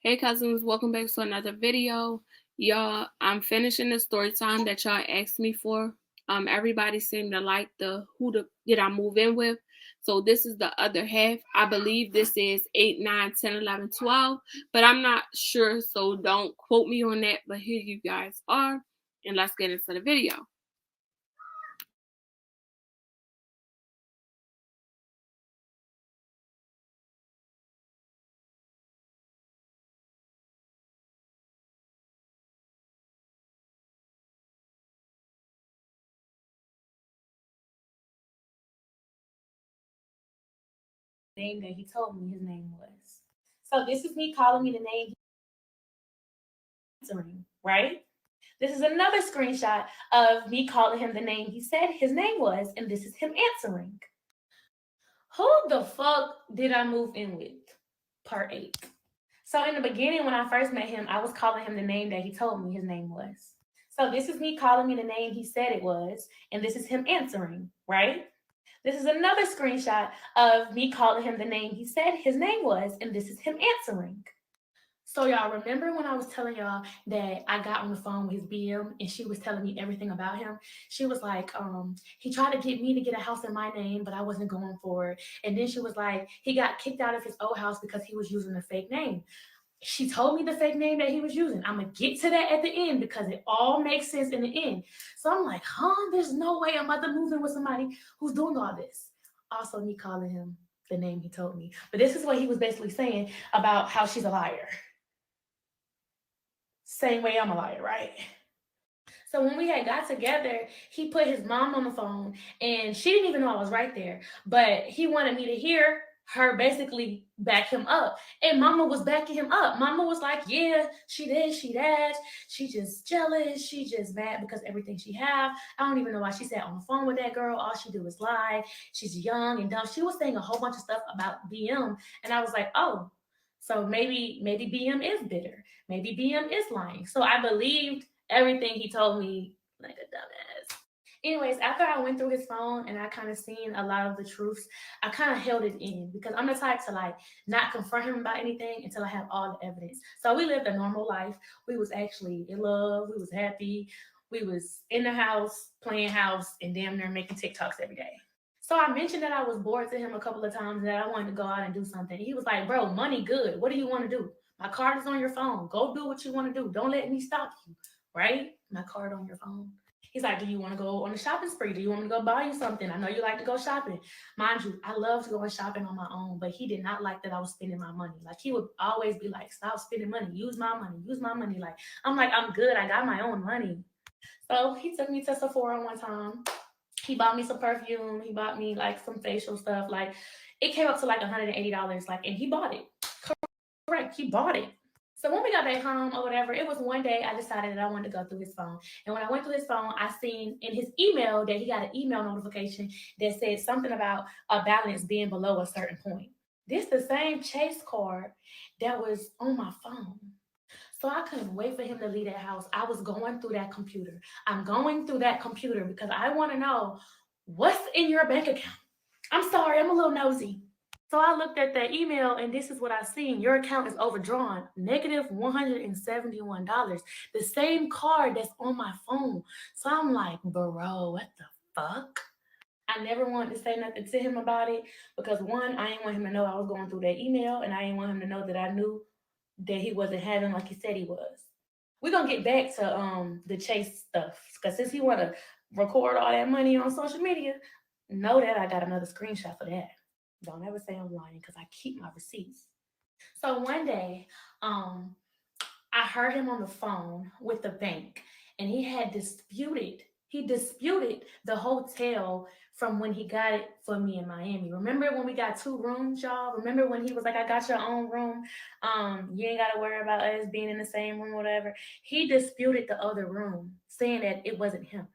Hey cousins, welcome back to another video. Y'all, I'm finishing the story time that y'all asked me for. Everybody seemed to like the did I move in with. So this is the other half. I believe this is 8, 9, 10, 11, 12, but I'm not sure, so don't quote me on that. But here you guys are, and let's get into the video. Name that he told me his name was. So this is me calling me the name answering, right? This is another screenshot of me calling him the name he said his name was, and this is him answering. Who the fuck did I move in with? Part 8. So in the beginning, when I first met him, I was calling him the name that he told me his name was. So this is me calling me the name he said it was, and this is him answering, right? This is another screenshot of me calling him the name he said his name was, and this is him answering. So y'all remember when I was telling y'all that I got on the phone with his BM and she was telling me everything about him? She was like, he tried to get me to get a house in my name, but I wasn't going for it. And then she was like, he got kicked out of his old house because he was using a fake name. She told me the fake name that he was using. I'm gonna get to that at the end because it all makes sense in the end. So I'm like, there's no way I'm about to move in with somebody who's doing all this. Also, me calling him the name he told me. But this is what he was basically saying about how she's a liar. Same way I'm a liar, right? So when we had got together, he put his mom on the phone and she didn't even know I was right there. But he wanted me to hear her basically back him up. And mama was backing him up. Mama was like, yeah, she this, she that. She just jealous. She just mad because everything she have. I don't even know why she sat on the phone with that girl. All she do is lie. She's young and dumb. She was saying a whole bunch of stuff about BM. And I was like, oh, so maybe BM is bitter. Maybe BM is lying. So I believed everything he told me like a dumbass. Anyways, after I went through his phone and I kind of seen a lot of the truths, I kind of held it in because I'm the type to like not confront him about anything until I have all the evidence. So we lived a normal life. We was actually in love. We was happy. We was in the house, playing house, and damn near making TikToks every day. So I mentioned that I was bored to him a couple of times and that I wanted to go out and do something. He was like, bro, money good. What do you want to do? My card is on your phone. Go do what you want to do. Don't let me stop you. Right? My card on your phone. He's like, do you want to go on a shopping spree? Do you want me to go buy you something? I know you like to go shopping. Mind you, I love going shopping on my own, but he did not like that I was spending my money. Like he would always be like, stop spending money. Use my money. Use my money. Like I'm like, I'm good. I got my own money. So he took me to Sephora one time. He bought me some perfume. He bought me like some facial stuff. Like it came up to like $180. Like, and he bought it. Correct. He bought it. So when we got back home or whatever, it was one day I decided that I wanted to go through his phone. And when I went through his phone, I seen in his email that he got an email notification that said something about a balance being below a certain point. This the same Chase card that was on my phone. So I couldn't wait for him to leave that house. I was going through that computer. I'm going through that computer because I want to know what's in your bank account. I'm sorry, I'm a little nosy. So I looked at that email and this is what I seen. Your account is overdrawn, negative $171. The same card that's on my phone. So I'm like, bro, what the fuck? I never wanted to say nothing to him about it because one, I didn't want him to know I was going through that email and I didn't want him to know that I knew that he wasn't having like he said he was. We're gonna get back to the Chase stuff. Cause since he wanna record all that money on social media, know that I got another screenshot for that. Don't ever say I'm lying because I keep my receipts. So one day, I heard him on the phone with the bank and he disputed the hotel from when he got it for me in Miami. Remember when we got 2 rooms, y'all? Remember when he was like, I got your own room. You ain't gotta worry about us being in the same room, whatever. He disputed the other room, saying that it wasn't him.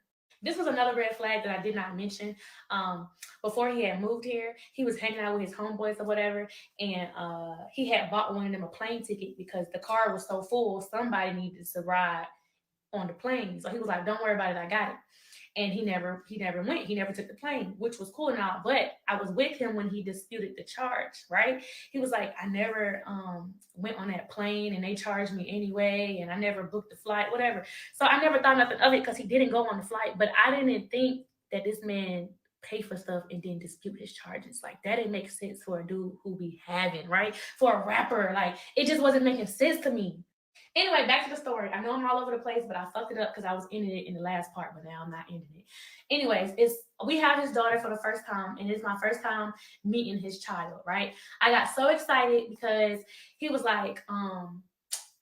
This was another red flag that I did not mention. Before he had moved here, he was hanging out with his homeboys or whatever, and he had bought one of them a plane ticket because the car was so full, somebody needed to ride on the plane. So he was like, "Don't worry about it, I got it." and he never went. He never took the plane, which was cool and all. But I was with him when he disputed the charge, right? He was like, I never went on that plane, and they charged me anyway, and I never booked the flight, whatever. So I never thought nothing of it because he didn't go on the flight. But I didn't think that this man pay for stuff and then dispute his charges. Like that didn't make sense for a dude who be having, right? For a rapper. Like it just wasn't making sense to me. Anyway, back to the story. I know I'm all over the place, but I fucked it up because I was ending it in the last part, but now I'm not ending it. Anyways, we have his daughter for the first time, and it's my first time meeting his child, right? I got so excited because he was like,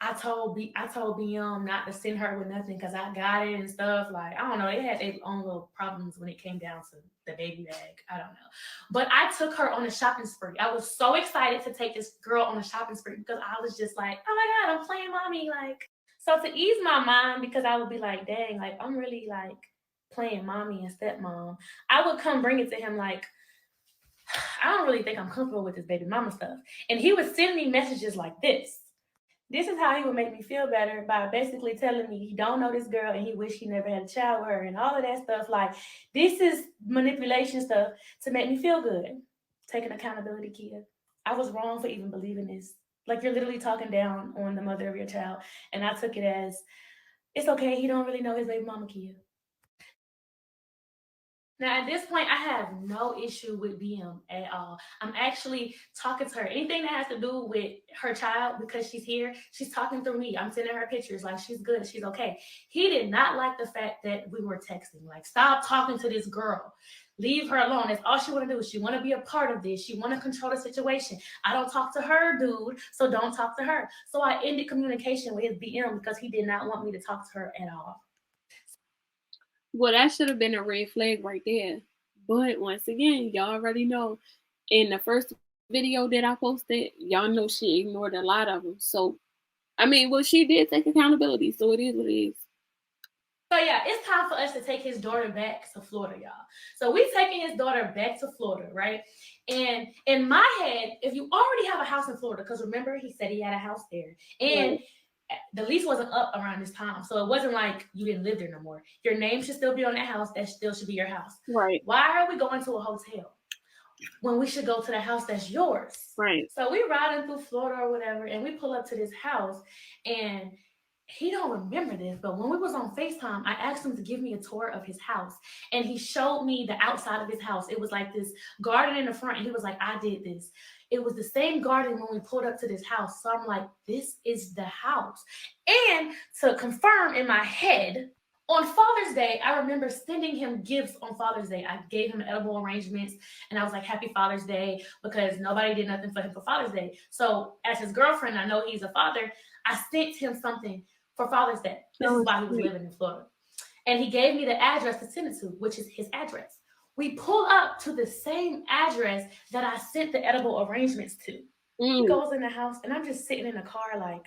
I told BM not to send her with nothing because I got it and stuff. Like, I don't know, they had their own little problems when it came down to the baby bag. I don't know. But I took her on a shopping spree. I was so excited to take this girl on a shopping spree because I was just like, oh my God, I'm playing mommy. Like, so to ease my mind, because I would be like, dang, like I'm really like playing mommy and stepmom, I would come bring it to him like, I don't really think I'm comfortable with this baby mama stuff. And he would send me messages like this. This is how he would make me feel better by basically telling me he don't know this girl and he wish he never had a child with her and all of that stuff. Like, this is manipulation stuff to make me feel good. Taking accountability, Kia. I was wrong for even believing this. Like, you're literally talking down on the mother of your child. And I took it as, it's okay, he don't really know his baby mama, Kia. Now, at this point, I have no issue with BM at all. I'm actually talking to her. Anything that has to do with her child, because she's here, she's talking through me. I'm sending her pictures like she's good, she's okay. He did not like the fact that we were texting. Like, stop talking to this girl. Leave her alone. That's all she want to do. She want to be a part of this. She want to control the situation. I don't talk to her, dude, so don't talk to her. So I ended communication with his BM because he did not want me to talk to her at all. Well, that should have been a red flag right there. But once again, y'all already know in the first video that I posted, y'all know she ignored a lot of them. So, I mean, well, she did take accountability. So it is what it is. So yeah, it's time for us to take his daughter back to Florida, y'all. So we taking his daughter back to Florida, right? And in my head, if you already have a house in Florida, because remember he said he had a house there, and the lease wasn't up around this time, so it wasn't like you didn't live there no more. Your name should still be on that house. That still should be your house. Right. Why are we going to a hotel when we should go to the house that's yours? Right. So we riding through Florida or whatever, and we pull up to this house, and he don't remember this, but when we was on FaceTime, I asked him to give me a tour of his house, and he showed me the outside of his house. It was like this garden in the front, and he was like, I did this. It was the same garden when we pulled up to this house. So I'm like, this is the house. And to confirm in my head, on Father's Day, I remember sending him gifts on Father's Day. I gave him edible arrangements, and I was like, Happy Father's Day, because nobody did nothing for him for Father's Day. So as his girlfriend, I know he's a father. I sent him something for Father's Day. This is why he was living in Florida. And he gave me the address to send it to, which is his address. We pull up to the same address that I sent the edible arrangements to. He goes in the house, and I'm just sitting in the car like,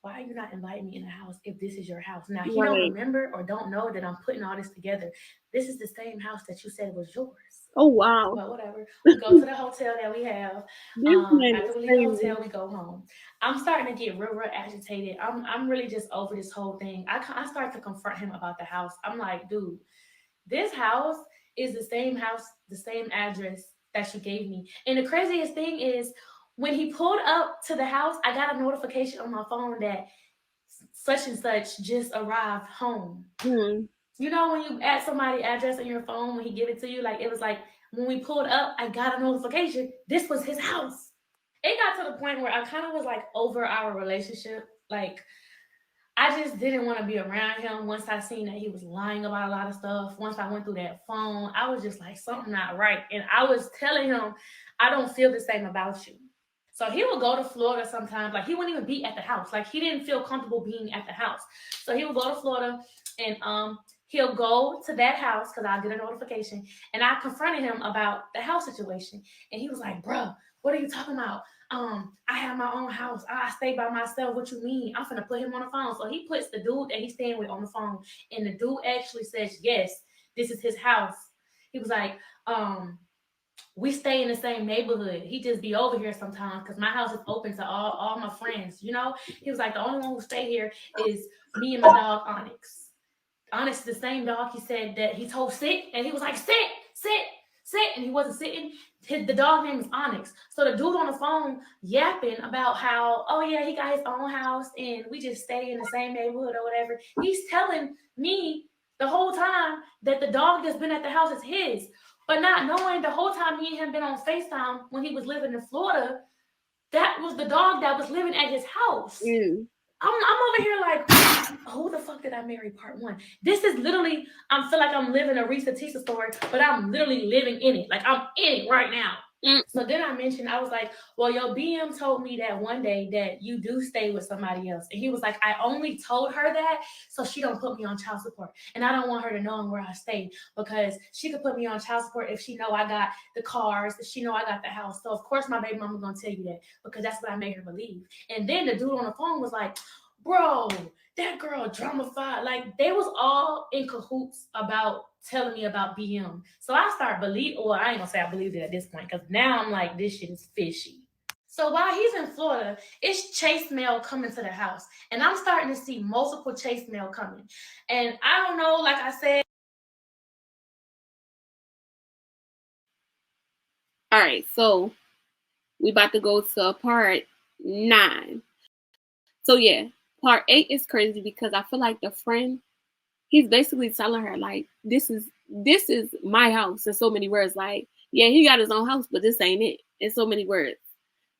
why are you not inviting me in the house if this is your house? Now, he don't remember or don't know that I'm putting all this together. This is the same house that you said was yours. Oh, wow. But whatever. We go to the hotel that we have. After we leave the hotel, we go home. I'm starting to get real agitated. I'm really just over this whole thing. I start to confront him about the house. I'm like, dude, this house is the same house, the same address that you gave me. And the craziest thing is, when he pulled up to the house, I got a notification on my phone that such and such just arrived home. Mm-hmm. You know, when you add somebody's address on your phone, when he give it to you, like it was like when we pulled up, I got a notification. This was his house. It got to the point where I kind of was like over our relationship. Like, I just didn't want to be around him once I seen that he was lying about a lot of stuff. Once I went through that phone, I was just like, something not right. And I was telling him, I don't feel the same about you. So he would go to Florida sometimes. Like, he wouldn't even be at the house. Like, he didn't feel comfortable being at the house. So he would go to Florida, and he'll go to that house because I'll get a notification. And I confronted him about the house situation. And he was like, bruh, what are you talking about? I have my own house. I stay by myself. What you mean? I'm finna put him on the phone. So he puts the dude that he's staying with on the phone. And the dude actually says, yes, this is his house. He was like, we stay in the same neighborhood. He just be over here sometimes because my house is open to all my friends, you know? He was like, the only one who stay here is me and my dog, Onyx. Onyx is the same dog he said that he told sit, and he was like, sit, and he wasn't sitting. The dog name is Onyx. So the dude on the phone yapping about how, oh yeah, he got his own house and we just stay in the same neighborhood or whatever. He's telling me the whole time that the dog that's been at the house is his, but not knowing the whole time he and him been on FaceTime when he was living in Florida, that was the dog that was living at his house. I'm over here like, who the fuck did I marry? Part 1. This is literally, I feel like I'm living a Risa Tisa story, but I'm literally living in it. Like I'm in it right now. So then I mentioned, I was like, well, your BM told me that one day that you do stay with somebody else. And he was like, I only told her that so she don't put me on child support. And I don't want her to know where I stay because she could put me on child support if she know I got the cars, if she know I got the house. So of course my baby mama gonna tell you that because that's what I made her believe. And then the dude on the phone was like, bro, that girl dramified. Like they was all in cahoots about telling me about BM. So I start believing, well, I ain't gonna say I believed it at this point because now I'm like, this shit is fishy. So while he's in Florida, it's chase mail coming to the house. And I'm starting to see multiple chase mail coming. And I don't know, like I said. All right, so we about to go to part 9. So yeah, part 8 is crazy because I feel like the friend, he's basically telling her like, this is my house in so many words. Like, yeah, he got his own house, but this ain't it in so many words.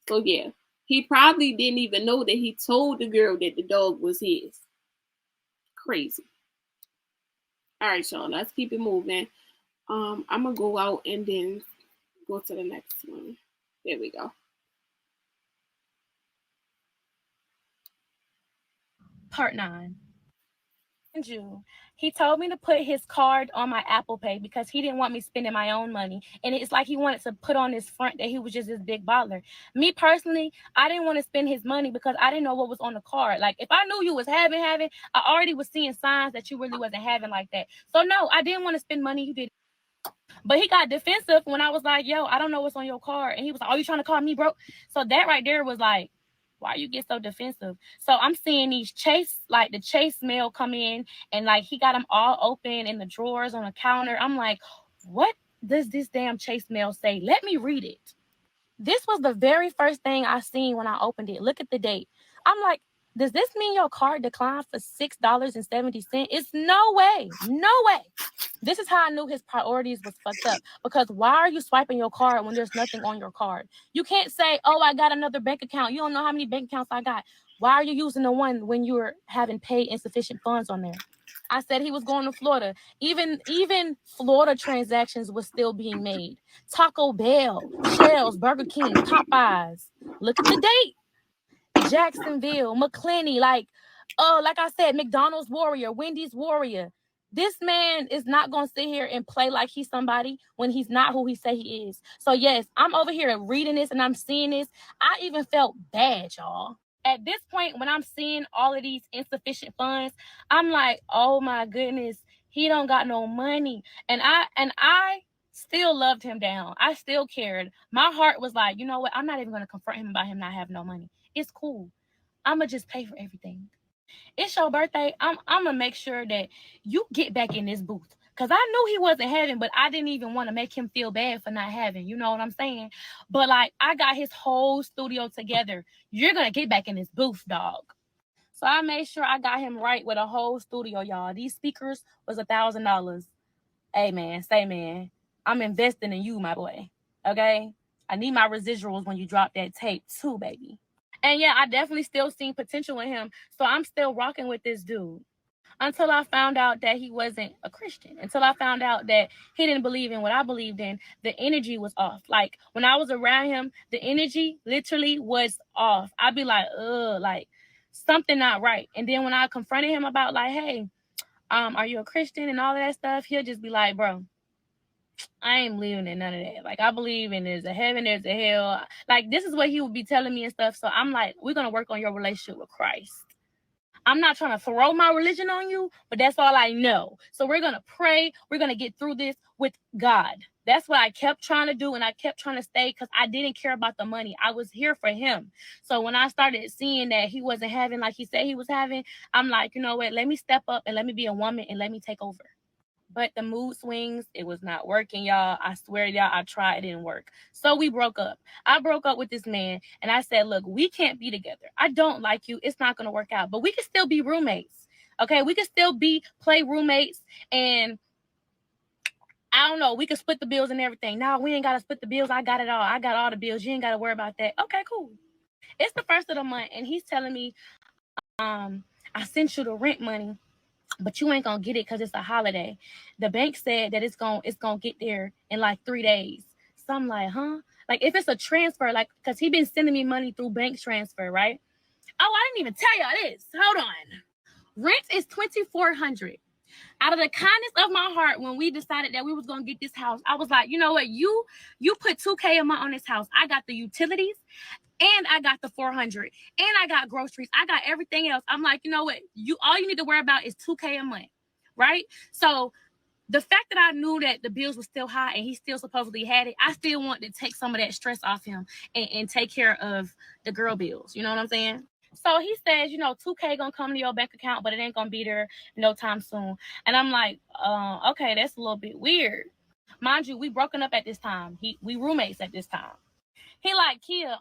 So yeah, he probably didn't even know that he told the girl that the dog was his. Crazy. All right, y'all, let's keep it moving. I'm gonna go out and then go to the next one. There we go. Part 9. June, he told me to put his card on my Apple Pay because he didn't want me spending my own money. And it's like he wanted to put on his front that he was just this big baller. Me personally, I didn't want to spend his money because I didn't know what was on the card. Like if I knew you was having, I already was seeing signs that you really wasn't having like that. So no, I didn't want to spend money. You did. But he got defensive when I was like, yo, I don't know what's on your card. And he was like, oh, you trying to call me broke? So that right there was like, why you get so defensive? So I'm seeing these chase mail come in and like he got them all open in the drawers on the counter. I'm like, what does this damn chase mail say? Let me read it. This was the very first thing I seen when I opened it. Look at the date. I'm like, does this mean your card declined for $6.70? It's no way. No way. This is how I knew his priorities was fucked up. Because why are you swiping your card when there's nothing on your card? You can't say, oh, I got another bank account. You don't know how many bank accounts I got. Why are you using the one when you're having paid insufficient funds on there? I said he was going to Florida. Even Florida transactions was still being made. Taco Bell, Shell's, Burger King, Popeyes. Look at the date. Jacksonville, McClenny, like I said, McDonald's Warrior, Wendy's Warrior. This man is not going to sit here and play like he's somebody when he's not who he say he is. So yes, I'm over here reading this and I'm seeing this. I even felt bad, y'all. At this point, when I'm seeing all of these insufficient funds, I'm like, oh my goodness, he don't got no money. And I still loved him down. I still cared. My heart was like, you know what? I'm not even going to confront him about him not having no money. It's cool. I'm going to just pay for everything. It's your birthday. I'm going to make sure that you get back in this booth. Because I knew he wasn't having, but I didn't even want to make him feel bad for not having. You know what I'm saying? But like, I got his whole studio together. You're going to get back in this booth, dog. So I made sure I got him right with a whole studio, y'all. These speakers was $1,000. Hey, man, say, man, I'm investing in you, my boy. Okay? I need my residuals when you drop that tape too, baby. And yeah, I definitely still seen potential in him. So I'm still rocking with this dude. Until I found out that he wasn't a Christian. Until I found out that he didn't believe in what I believed in. The energy was off. Like when I was around him, the energy literally was off. I'd be like, ugh, like something not right. And then when I confronted him about like, hey, are you a Christian and all of that stuff? He'll just be like, bro, I ain't believing in none of that. Like, I believe in there's a heaven, there's a hell. Like, this is what he would be telling me and stuff. So I'm like, we're going to work on your relationship with Christ. I'm not trying to throw my religion on you, but that's all I know. So we're going to pray. We're going to get through this with God. That's what I kept trying to do, and I kept trying to stay because I didn't care about the money. I was here for him. So when I started seeing that he wasn't having like he said he was having, I'm like, you know what? Let me step up and let me be a woman and let me take over. But the mood swings, it was not working, y'all. I swear to y'all, I tried, it didn't work. So we broke up. I broke up with this man, and I said, look, we can't be together. I don't like you. It's not going to work out. But we can still be roommates, okay? We can still play roommates, and I don't know, we can split the bills and everything. No, we ain't got to split the bills. I got it all. I got all the bills. You ain't got to worry about that. Okay, cool. It's the first of the month, and he's telling me, I sent you the rent money, but you ain't gonna get it because it's a holiday. The bank said that it's gonna get there in like 3 days. So I'm like, huh? Like if it's a transfer, like because he been sending me money through bank transfer, right? Oh, I didn't even tell y'all this. Hold on. Rent is $2,400. Out of the kindness of my heart, when we decided that we was gonna get this house, I was like, you know what? You put $2,000 a month on this house. I got the utilities. And I got the $400, and I got groceries. I got everything else. I'm like, you know what? All you need to worry about is $2,000 a month, right? So the fact that I knew that the bills were still high and he still supposedly had it, I still wanted to take some of that stress off him and take care of the girl bills. You know what I'm saying? So he says, you know, $2,000 gonna come to your bank account, but it ain't gonna be there no time soon. And I'm like, okay, that's a little bit weird. Mind you, we broken up at this time. We roommates at this time. He like, Kia,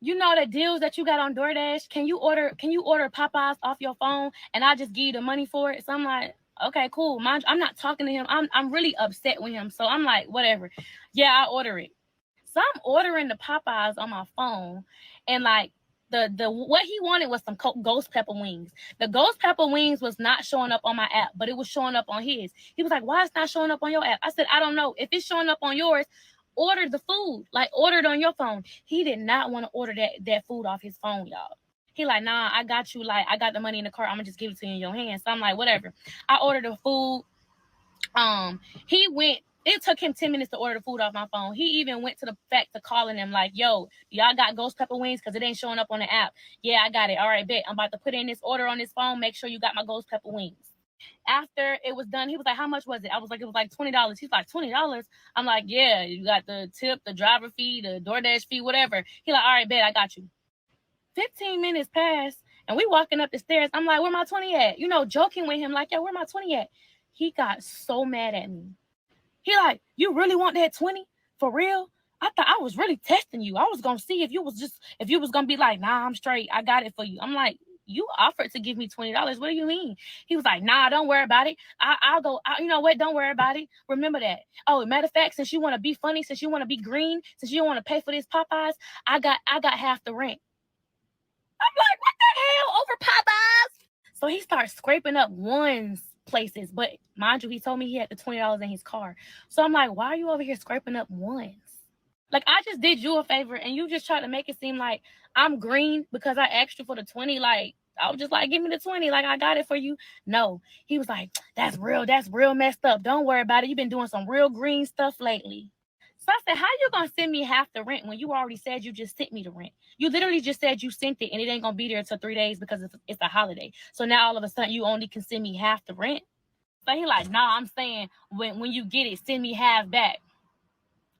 you know the deals that you got on DoorDash? Can you order Popeyes off your phone and I'll just give you the money for it? So I'm like, okay, cool. Mind you, I'm not talking to him. I'm really upset with him. So I'm like, whatever. Yeah, I'll order it. So I'm ordering the Popeyes on my phone, and like the what he wanted was some ghost pepper wings. The ghost pepper wings was not showing up on my app, but it was showing up on his. He was like, why it's not showing up on your app? I said, I don't know. If it's showing up on yours, order the food, like order it on your phone. He did not want to order that food off his phone, y'all. He like, nah, I got you. Like, I got the money in the car. I'm gonna just give it to you in your hand. So I'm like, whatever. I ordered the food. He went. It took him 10 minutes to order the food off my phone. He even went to the fact of calling him like, yo, y'all got ghost pepper wings? Because it ain't showing up on the app. Yeah, I got it. All right, bet. I'm about to put in this order on this phone. Make sure you got my ghost pepper wings. After it was done, he was like, how much was it? I was like, it was like $20. He's like, $20? I'm like, yeah, you got the tip, the driver fee, the DoorDash fee, whatever. He like, all right, bet, I got you. 15 minutes passed, and we walking up the stairs. I'm like, where my 20 at? You know, joking with him like, yo, where my 20 at? He got so mad at me. He like, you really want that 20? For real? I thought I was really testing you. I was going to see if you was going to be like, nah, I'm straight. I got it for you. I'm like, you offered to give me $20. What do you mean? He was like, nah, don't worry about it. I'll go. You know what? Don't worry about it. Remember that. Oh, matter of fact, since you want to be funny, since you want to be green, since you don't want to pay for this Popeyes, I got half the rent. I'm like, what the hell over Popeyes? So he starts scraping up ones places, but mind you, he told me he had the $20 in his car. So I'm like, why are you over here scraping up ones? Like, I just did you a favor, and you just try to make it seem like I'm green because I asked you for the 20. Like, I was just like, give me the 20. Like, I got it for you. No. He was like, that's real messed up. Don't worry about it. You've been doing some real green stuff lately. So I said, how you going to send me half the rent when you already said you just sent me the rent? You literally just said you sent it, and it ain't going to be there until 3 days because it's a holiday. So now all of a sudden you only can send me half the rent? So he like, nah, I'm saying when you get it, send me half back.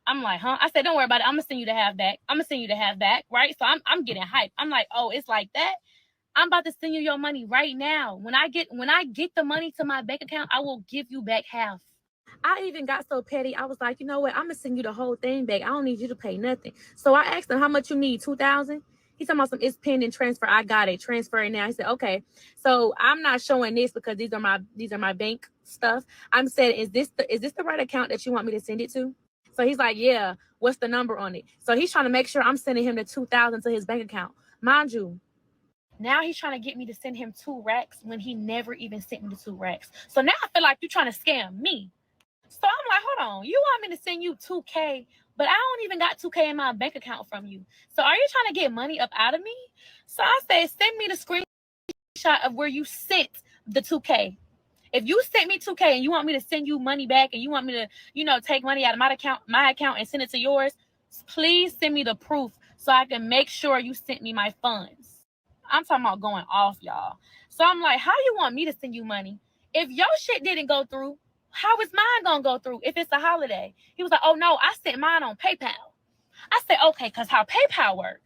I'm like, huh? I said, don't worry about it. I'm going to send you the half back. Right? So I'm getting hyped. I'm like, oh, it's like that? I'm about to send you your money right now. When I get the money to my bank account, I will give you back half. I even got so petty. I was like, you know what? I'm going to send you the whole thing back. I don't need you to pay nothing. So I asked him, how much you need? $2,000? He's talking about it's pending transfer. I got it. Transfer it now. He said, okay. So I'm not showing this because these are my bank stuff. I'm saying, is this the right account that you want me to send it to? So he's like, yeah, what's the number on it? So he's trying to make sure I'm sending him the $2,000 to his bank account. Mind you, now he's trying to get me to send him 2 racks when he never even sent me the 2 racks. So now I feel like you're trying to scam me. So I'm like, hold on, you want me to send you $2,000, but I don't even got $2,000 in my bank account from you. So are you trying to get money up out of me? So I said, send me the screenshot of where you sent the $2,000. If you sent me $2,000 and you want me to send you money back and you want me to, take money out of my account and send it to yours, please send me the proof so I can make sure you sent me my funds. I'm talking about going off, y'all. So I'm like, how you want me to send you money? If your shit didn't go through, how is mine gonna go through if it's a holiday? He was like, oh no, I sent mine on PayPal. I said, okay, because how PayPal work,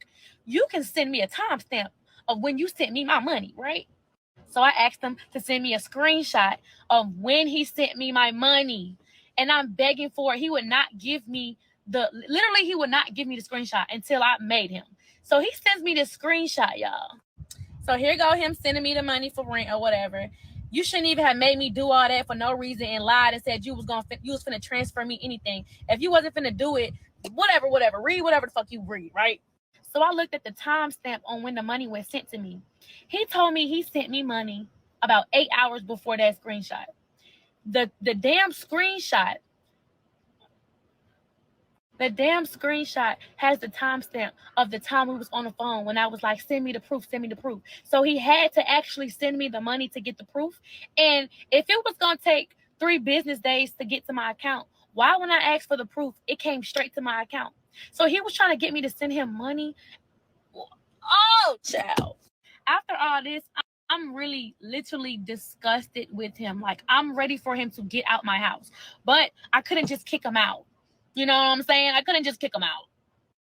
you can send me a timestamp of when you sent me my money, right? So I asked him to send me a screenshot of when he sent me my money. And I'm begging for it. He would not give me he would not give me the screenshot until I made him. So he sends me this screenshot, y'all. So here go him sending me the money for rent or whatever. You shouldn't even have made me do all that for no reason and lied and said you was finna transfer me anything. If you wasn't finna do it, whatever, read whatever the fuck you read, right? So I looked at the timestamp on when the money was sent to me. He told me he sent me money about 8 hours before that screenshot. The damn screenshot has the timestamp of the time we was on the phone when I was like, send me the proof. So he had to actually send me the money to get the proof. And if it was going to take 3 business days to get to my account, why when I asked for the proof, it came straight to my account? So he was trying to get me to send him money. Oh, child. After all this, I'm really literally disgusted with him. Like, I'm ready for him to get out my house. But I couldn't just kick him out. You know what I'm saying? I couldn't just kick him out.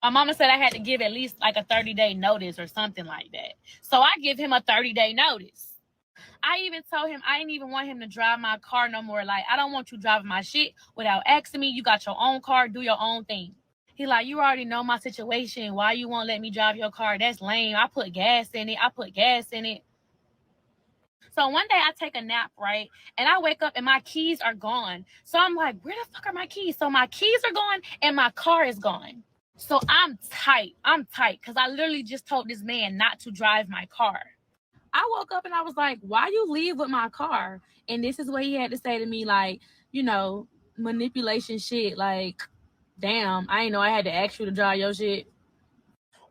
My mama said I had to give at least like a 30-day notice or something like that. So I give him a 30-day notice. I even told him I didn't even want him to drive my car no more. Like, I don't want you driving my shit without asking me. You got your own car. Do your own thing. He like, you already know my situation. Why you won't let me drive your car? That's lame. I put gas in it. So one day I take a nap, right? And I wake up and my keys are gone. So I'm like, where the fuck are my keys? So my keys are gone and my car is gone. So I'm tight because I literally just told this man not to drive my car. I woke up and I was like, why you leave with my car? And this is what he had to say to me, like, you know, manipulation shit. Like, damn, I didn't know I had to ask you to drive your shit.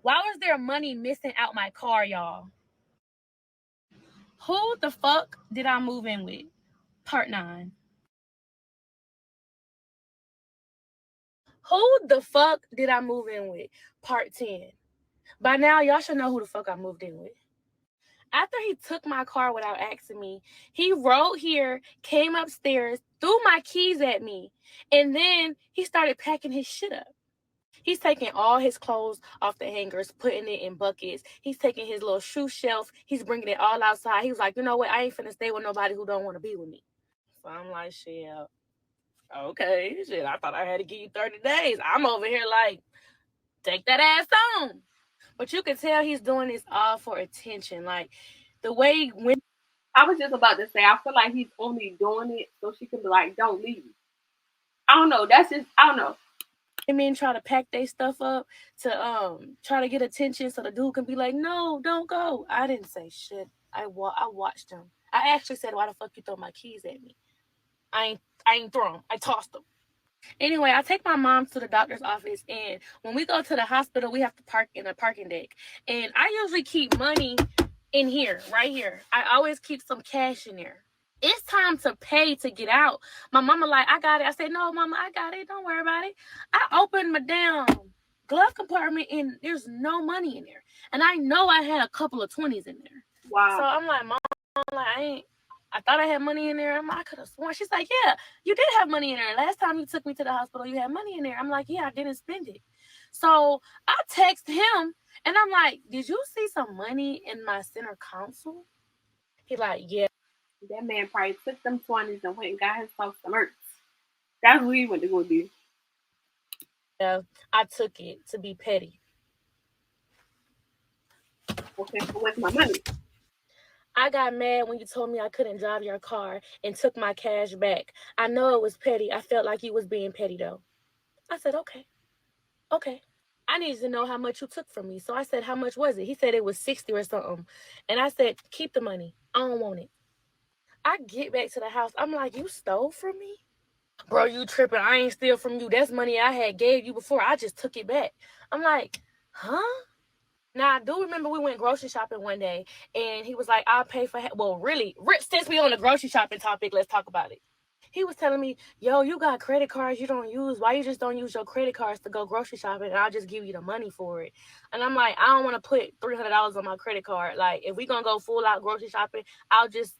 Why was there money missing out my car, y'all? Who the fuck did I move in with? Part 9. Who the fuck did I move in with? Part 10. By now, y'all should know who the fuck I moved in with. After he took my car without asking me, he rode here, came upstairs, threw my keys at me, and then he started packing his shit up. He's taking all his clothes off the hangers, putting it in buckets. He's taking his little shoe shelf. He's bringing it all outside. He was like, you know what? I ain't finna stay with nobody who don't want to be with me. So I'm like, shit, okay, shit. I thought I had to give you 30 days. I'm over here like, take that ass on. But you can tell he's doing this all for attention. Like, the way when I was just about to say, I feel like he's only doing it so she can be like, don't leave. I don't know. That's just, I don't know. Men try to pack their stuff up to try to get attention so the dude can be like, no, don't go. I didn't say shit. I watched him. I actually said, why the fuck you throw my keys at me? I ain't throw them. I tossed them. Anyway, I take my mom to the doctor's office, and when we go to the hospital, we have to park in a parking deck. And I usually keep money in here, right here. I always keep some cash in there. It's time to pay to get out. My mama like, I got it. I said, no, mama, I got it. Don't worry about it. I opened my damn glove compartment, and there's no money in there. And I know I had a couple of 20s in there. Wow. So I'm like, mom, I thought I had money in there. I could have sworn. She's like, yeah, you did have money in there. Last time you took me to the hospital, you had money in there. I'm like, yeah, I didn't spend it. So I text him, and I'm like, did you see some money in my center console? He like, yeah. That man probably took them 20s and went and got himself some Mercs. That's what he went to go do. Yeah, I took it to be petty. Okay, so where's my money? I got mad when you told me I couldn't drive your car and took my cash back. I know it was petty. I felt like you was being petty, though. I said, okay. I needed to know how much you took from me. So I said, how much was it? He said it was 60 or something. And I said, keep the money. I don't want it. I get back to the house. I'm like, you stole from me? Bro, you tripping. I ain't steal from you. That's money I had gave you before. I just took it back. I'm like, huh? Now, I do remember we went grocery shopping one day, and he was like, I'll pay for well, really, since we on the grocery shopping topic, let's talk about it. He was telling me, yo, you got credit cards you don't use. Why you just don't use your credit cards to go grocery shopping and I'll just give you the money for it? And I'm like, I don't want to put $300 on my credit card. Like, if we going to go full out grocery shopping, I'll just,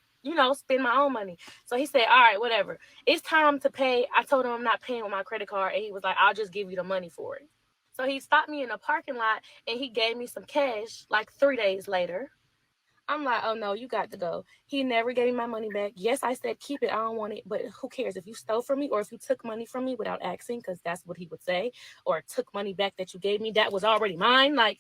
spend my own money. So he said, all right, whatever. It's time to pay. I told him I'm not paying with my credit card. And he was like, I'll just give you the money for it. So he stopped me in a parking lot and he gave me some cash like 3 days later. I'm like, oh no, you got to go. He never gave me my money back. Yes, I said, keep it. I don't want it. But who cares if you stole from me or if you took money from me without asking, because that's what he would say, or took money back that you gave me that was already mine. Like,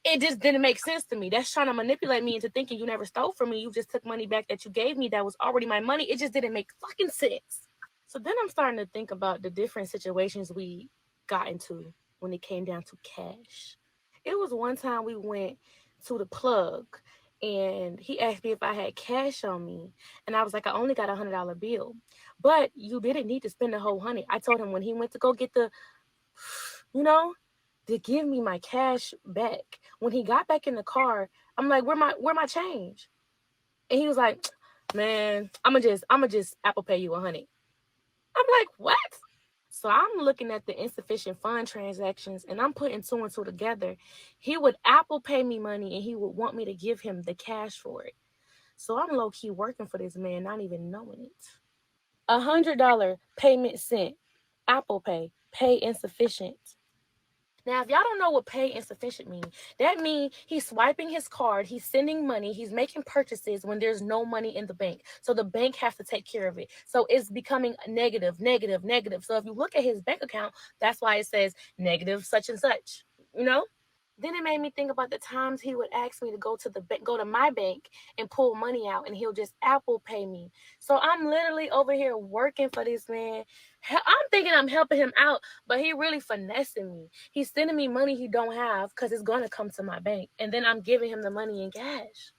it just didn't make sense to me. That's trying to manipulate me into thinking you never stole from me. You just took money back that you gave me that was already my money. It just didn't make fucking sense. So then I'm starting to think about the different situations we got into when it came down to cash. It was one time we went to the plug and he asked me if I had cash on me. And I was like, I only got $100 bill. But you didn't need to spend the whole 100. I told him when he went to go get to give me my cash back. When he got back in the car, I'm like, where my change? And he was like, man, I'ma just Apple Pay you 100. I'm like, what? So I'm looking at the insufficient fund transactions and I'm putting two and two together. He would Apple Pay me money and he would want me to give him the cash for it. So I'm low key working for this man, not even knowing it. $100 payment sent. Apple Pay insufficient. Now, if y'all don't know what pay insufficient means, that means he's swiping his card, he's sending money, he's making purchases when there's no money in the bank. So the bank has to take care of it. So it's becoming negative, negative, negative. So if you look at his bank account, that's why it says negative such and such, you know? Then it made me think about the times he would ask me to go to my bank and pull money out, and he'll just Apple Pay me. So I'm literally over here working for this man. I'm thinking I'm helping him out, but he really finessing me. He's sending me money he don't have because it's gonna come to my bank, and then I'm giving him the money in cash.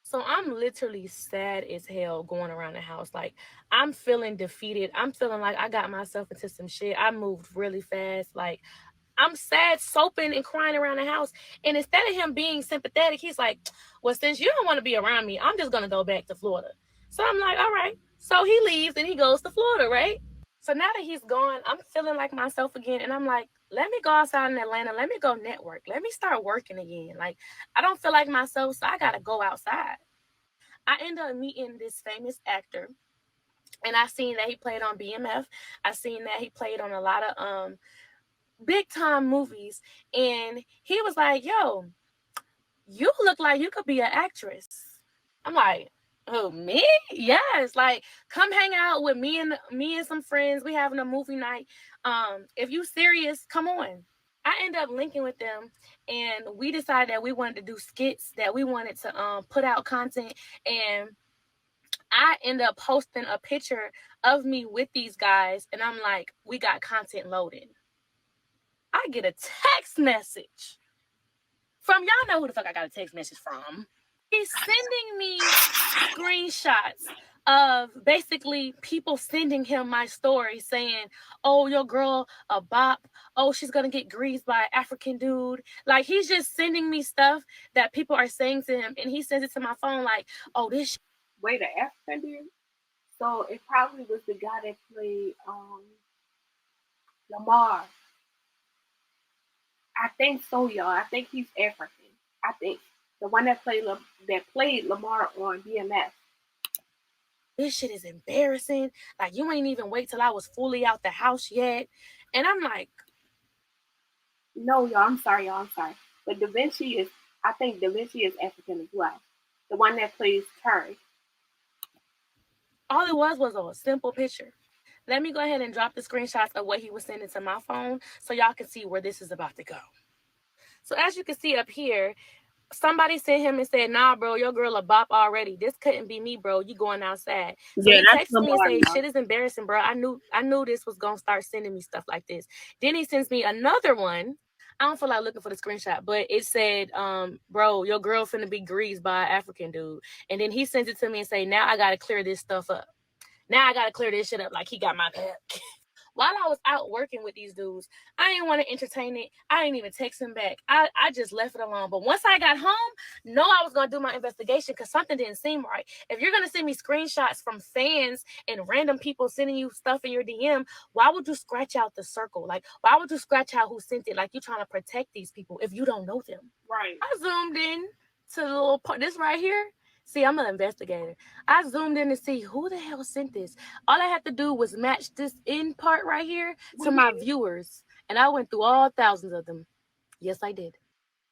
So I'm literally sad as hell going around the house. Like, I'm feeling defeated. I'm feeling like I got myself into some shit. I moved really fast. Like, I'm sad, soaping and crying around the house. And instead of him being sympathetic, he's like, well, since you don't want to be around me, I'm just going to go back to Florida. So I'm like, all right. So he leaves and he goes to Florida, right? So now that he's gone, I'm feeling like myself again. And I'm like, let me go outside in Atlanta. Let me go network. Let me start working again. Like, I don't feel like myself, so I got to go outside. I end up meeting this famous actor. And I seen that he played on BMF. I seen that he played on a lot of big time movies, and he was like, yo, you look like you could be an actress. I'm like, oh, me? Yes. Like, come hang out with me and some friends. We having a movie night. If you serious, come on. I end up linking with them, and we decided that we wanted to do skits, that we wanted to put out content. And I end up posting a picture of me with these guys, and I'm like, we got content loaded. I get a text message from, y'all know who the fuck I got a text message from. He's sending me screenshots of basically people sending him my story saying, oh, your girl a bop. Oh, she's going to get greased by an African dude. Like, he's just sending me stuff that people are saying to him, and he sends it to my phone like, oh, this Wait, the African dude? So it probably was the guy that played Lamar. I think so, y'all. I think he's African. I think the one that played Lamar on BMF. This shit is embarrassing. Like, you ain't even wait till I was fully out the house yet. And I'm like, no, y'all. I'm sorry, y'all. I'm sorry. But I think Da Vinci is African as well. The one that plays Terry. All it was a simple picture. Let me go ahead and drop the screenshots of what he was sending to my phone so y'all can see where this is about to go. So as you can see up here, somebody sent him and said, nah, bro, your girl a bop already. This couldn't be me, bro. You going outside. So he texted me and said, shit is embarrassing, bro. I knew this was going to start sending me stuff like this. Then he sends me another one. I don't feel like looking for the screenshot, but it said, bro, your girl finna be greased by an African dude. And then he sends it to me and say, now I got to clear this stuff up. Now I got to clear this shit up like he got my back. while I was out working with these dudes, I didn't want to entertain it. I didn't even text him back. I just left it alone. But once I got home, I was going to do my investigation because something didn't seem right. If you're going to send me screenshots from fans and random people sending you stuff in your DM, why would you scratch out the circle? Like, why would you scratch out who sent it? Like, you're trying to protect these people if you don't know them. Right. I zoomed in to the little part, this right here. See, I'm an investigator. I zoomed in to see who the hell sent this. All I had to do was match this end part right here to my viewers. And I went through all thousands of them. Yes, I did.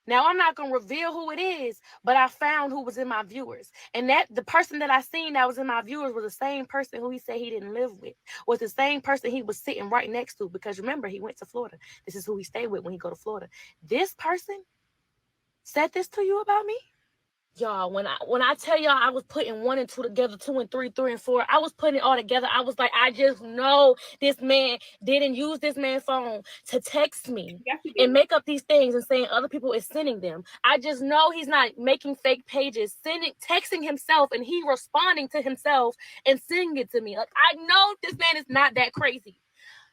Now, I'm not going to reveal who it is, but I found who was in my viewers. And that the person that I seen that was in my viewers was the same person who he said he didn't live with, was the same person he was sitting right next to, because remember, he went to Florida. This is who he stayed with when he go to Florida. This person said this to you about me? Y'all, when I tell y'all I was putting 1 and 2 together, 2 and 3, 3 and 4, I was putting it all together. I was like, I just know this man didn't use this man's phone to text me and make up these things and saying other people is sending them. I just know he's not making fake pages, texting himself, and he responding to himself and sending it to me. Like, I know this man is not that crazy.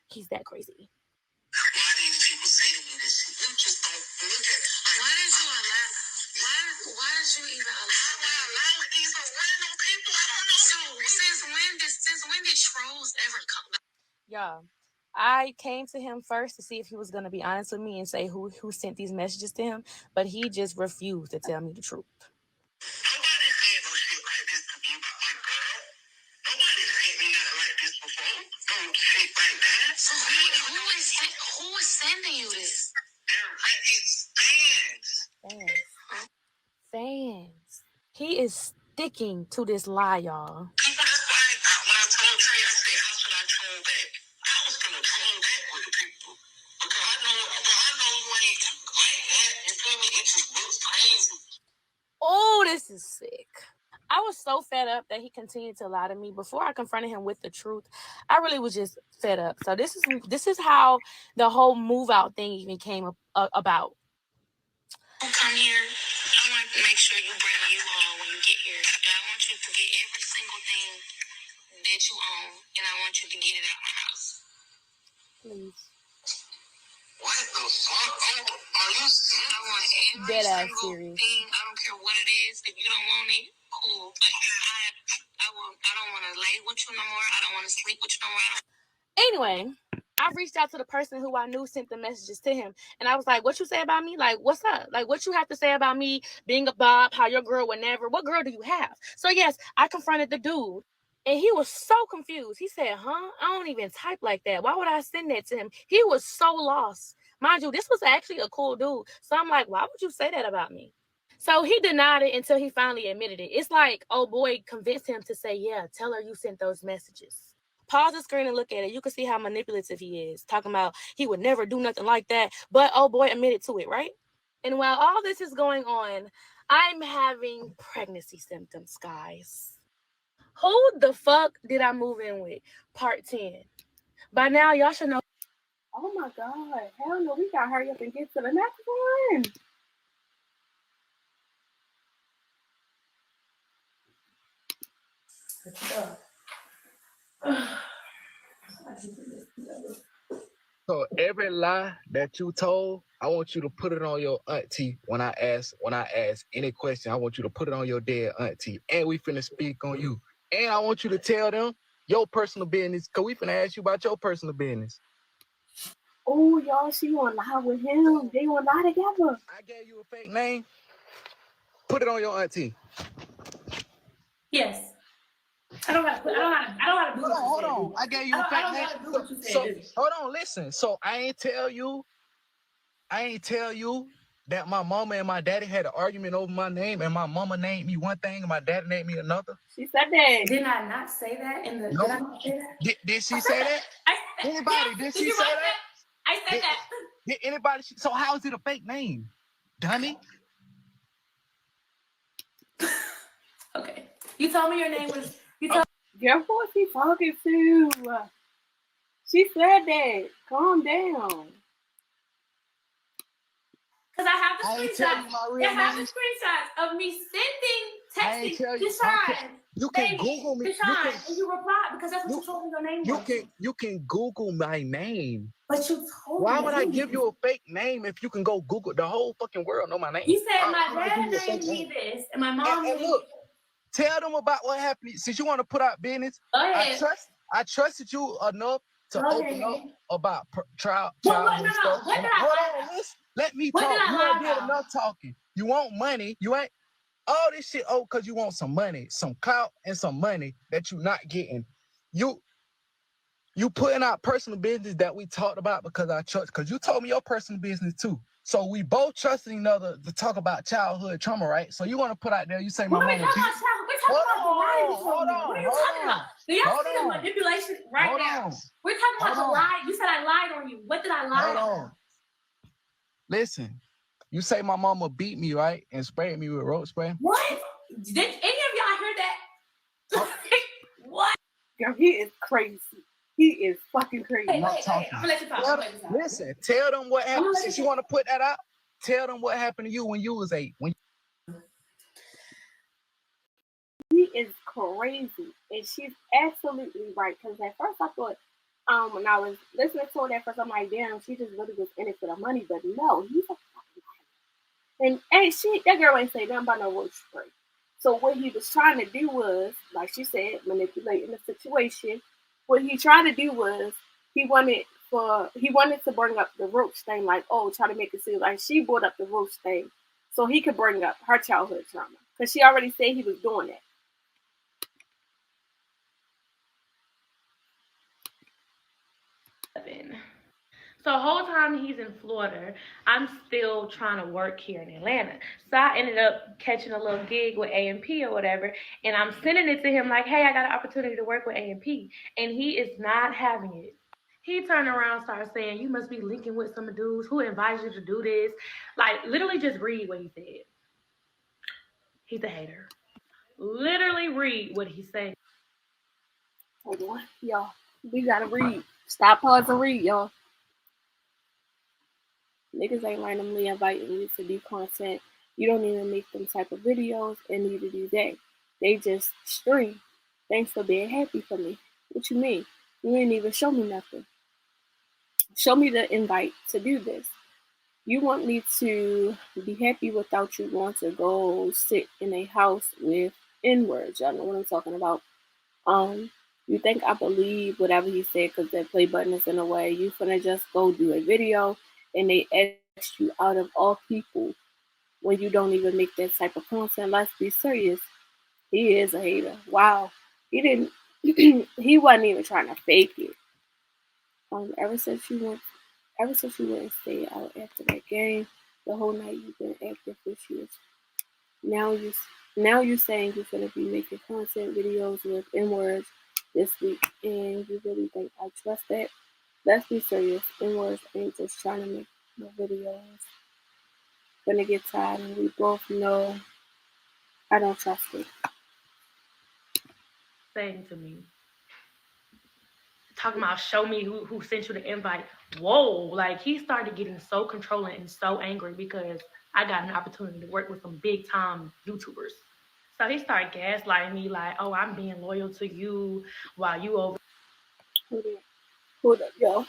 He's that crazy. Why these people saying me this shit? You just don't look at. Why did you allow? Why did you even allow these random people? I don't know. So since when did trolls ever come? Y'all, I came to him first to see if he was gonna be honest with me and say who sent these messages to him, but he just refused to tell me the truth. Nobody said no shit like this to me about my girl. Nobody said me nothing like this before. No shit like that. So who is sending you this? It's fans. Fans. He is sticking to this lie, y'all. People, that's why when I told Trey, I said, how should I troll back? I was gonna troll back with the people. Because I know you ain't like that. You feel me? It just looks crazy. Oh, this is sick. I was so fed up that he continued to lie to me. Before I confronted him with the truth, I really was just fed up. So this is how the whole move out thing even came about. Come here. I want to make sure you bring you all when you get here. And I want you to get every single thing that you own, and I want you to get it out my house. Please. What the fuck? Oh, are you serious? I want every single thing. I don't care what it is. If you don't want it, cool. But I don't want to lay with you no more. I don't want to sleep with you no more. Anyway, I reached out to the person who I knew sent the messages to him. And I was like, what you say about me? Like, what's up? Like, what you have to say about me being a Bob, how your girl would never, what girl do you have? So yes, I confronted the dude. And he was so confused. He said, I don't even type like that. Why would I send that to him? He was so lost. Mind you, this was actually a cool dude. So I'm like, why would you say that about me? So he denied it until he finally admitted it. It's like, oh boy convinced him to say, yeah, tell her you sent those messages. Pause the screen and look at it. You can see how manipulative he is. Talking about he would never do nothing like that. But oh boy admitted to it, right? And while all this is going on, I'm having pregnancy symptoms, guys. Who the fuck did I move in with? Part 10. By now, y'all should know. Oh my God. Hell no, we gotta hurry up and get to the next one. So every lie that you told, I want you to put it on your auntie when I ask any question. I want you to put it on your dead auntie. And we finna speak on you. And I want you to tell them your personal business, because we finna ask you about your personal business. Oh, y'all, she gonna lie with him. They gonna lie together. I gave you a fake name. Put it on your auntie. Yes. I don't gotta do it. Hold on. I gave you a fake name. Hold on, listen. So I ain't tell you that my mama and my daddy had an argument over my name, and my mama named me one thing and my daddy named me another. She said that. Did I not say that in the? No. Did I not say that? Did she say that? Anybody? Did she say that? I said that. Did anybody? So how is it a fake name, dummy? Okay. You told me your name was. Girl, who is she talking to? She said that. Calm down. Because I have the screenshots. I have the screenshots of me sending I ain't texting tell you. Deshaun. You can Baby, Google me. Deshaun, and you replied because that's what you told me your name was. You can Google my name. But you told Why me. would I give you a fake name if you can go Google? The whole fucking world know my name. You said Why my would I give dad you a fake named me name? this, and my mom And named look, tell them about what happened. Since you want to put out business, Go I ahead. trusted you enough to Go open ahead. up about childhood No. stuff. What did I Hold lie on, about? listen. Let me What talk. did I You lie ain't did about? enough talking. You want money. You ain't all this shit. Oh, because you want some money, some clout, and some money that you're not getting. You putting out personal business that we talked about because I trust. Because you told me your personal business too. So we both trusting each other to talk about childhood trauma, right? So you want to put out there. You say my What are we mama talking beat. about? We're talking about the lie you told me. What are you talking about? Do y'all see the manipulation right now? We're talking about the lie. You said I lied on you. What did I lie on? Listen, you say my mama beat me, right? And sprayed me with rope spray. What? Did any of y'all hear that? What? Girl, he is crazy. He is fucking crazy. Wait, I'm gonna let you talk. Listen, tell them what happened. Since you want to put that out, tell them what happened to you when you was 8. He is crazy, and she's absolutely right. Because at first I thought, when I was listening to it at first, I'm like, damn, she just really was in it for the money. But no, he's a fucking liar. And that girl ain't say nothing about no roach spray. So what he was trying to do was, like she said, manipulating the situation. What he tried to do was he wanted to bring up the roach thing, like, oh, try to make it seem like she brought up the roach thing, so he could bring up her childhood trauma because she already said he was doing it. So the whole time he's in Florida, I'm still trying to work here in Atlanta. So I ended up catching a little gig with A&P or whatever, and I'm sending it to him like, hey, I got an opportunity to work with A&P, and he is not having it. He turned around and started saying, you must be linking with some dudes. Who invited you to do this? Like, literally just read what he said. He's a hater. Literally read what he said. Hold on, y'all. We gotta read. Stop, pause, and read, y'all. Niggas ain't randomly inviting you to do content. You don't even make them type of videos, and neither do they. They just stream. Thanks for being happy for me. What you mean? You ain't even show me nothing. Show me the invite to do this. You want me to be happy without you going to go sit in a house with N-words. Y'all know what I'm talking about. You think I believe whatever he said because that play button is in the way. You finna just go do a video and they ask you out of all people when you don't even make that type of content. Let's be serious. He is a hater. Wow. He didn't he wasn't even trying to fake it. Ever since you went and stayed out after that game, the whole night you've been active with you. Now you saying you're gonna be making content videos with N-words this week, and you really think I trust that? Let's be serious. N-words ain't just trying to make no videos. Gonna get tired, and we both know I don't trust it. Saying to me, talking about show me who sent you the invite. Whoa, like he started getting so controlling and so angry because I got an opportunity to work with some big time YouTubers. So he started gaslighting me like, oh, I'm being loyal to you while you over. Hold up, y'all.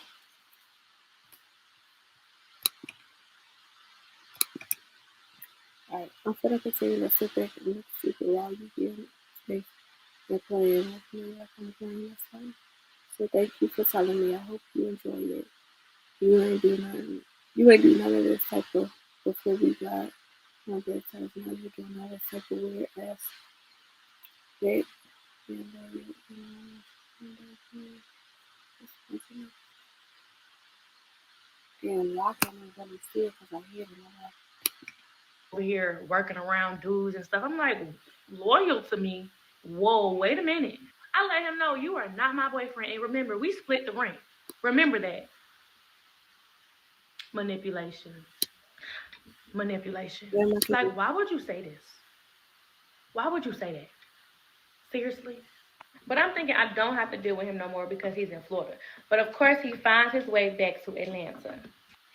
Alright, I'm gonna continue to sit back and look stupid while you get space and playing with me like I'm playing this time. So thank you for telling me. I hope you enjoyed it. You ain't do none of this type of before we got on that type. Now you're doing all this type of weird ass shit. Damn, y'all can't really see it because I hear it over here working around dudes and stuff. I'm like, loyal to me? Whoa, wait a minute. I let him know you are not my boyfriend. And remember, we split the ring. Remember that. Manipulation. Like, why would you say this? Why would you say that? Seriously? But I'm thinking I don't have to deal with him no more because he's in Florida. But of course, he finds his way back to Atlanta.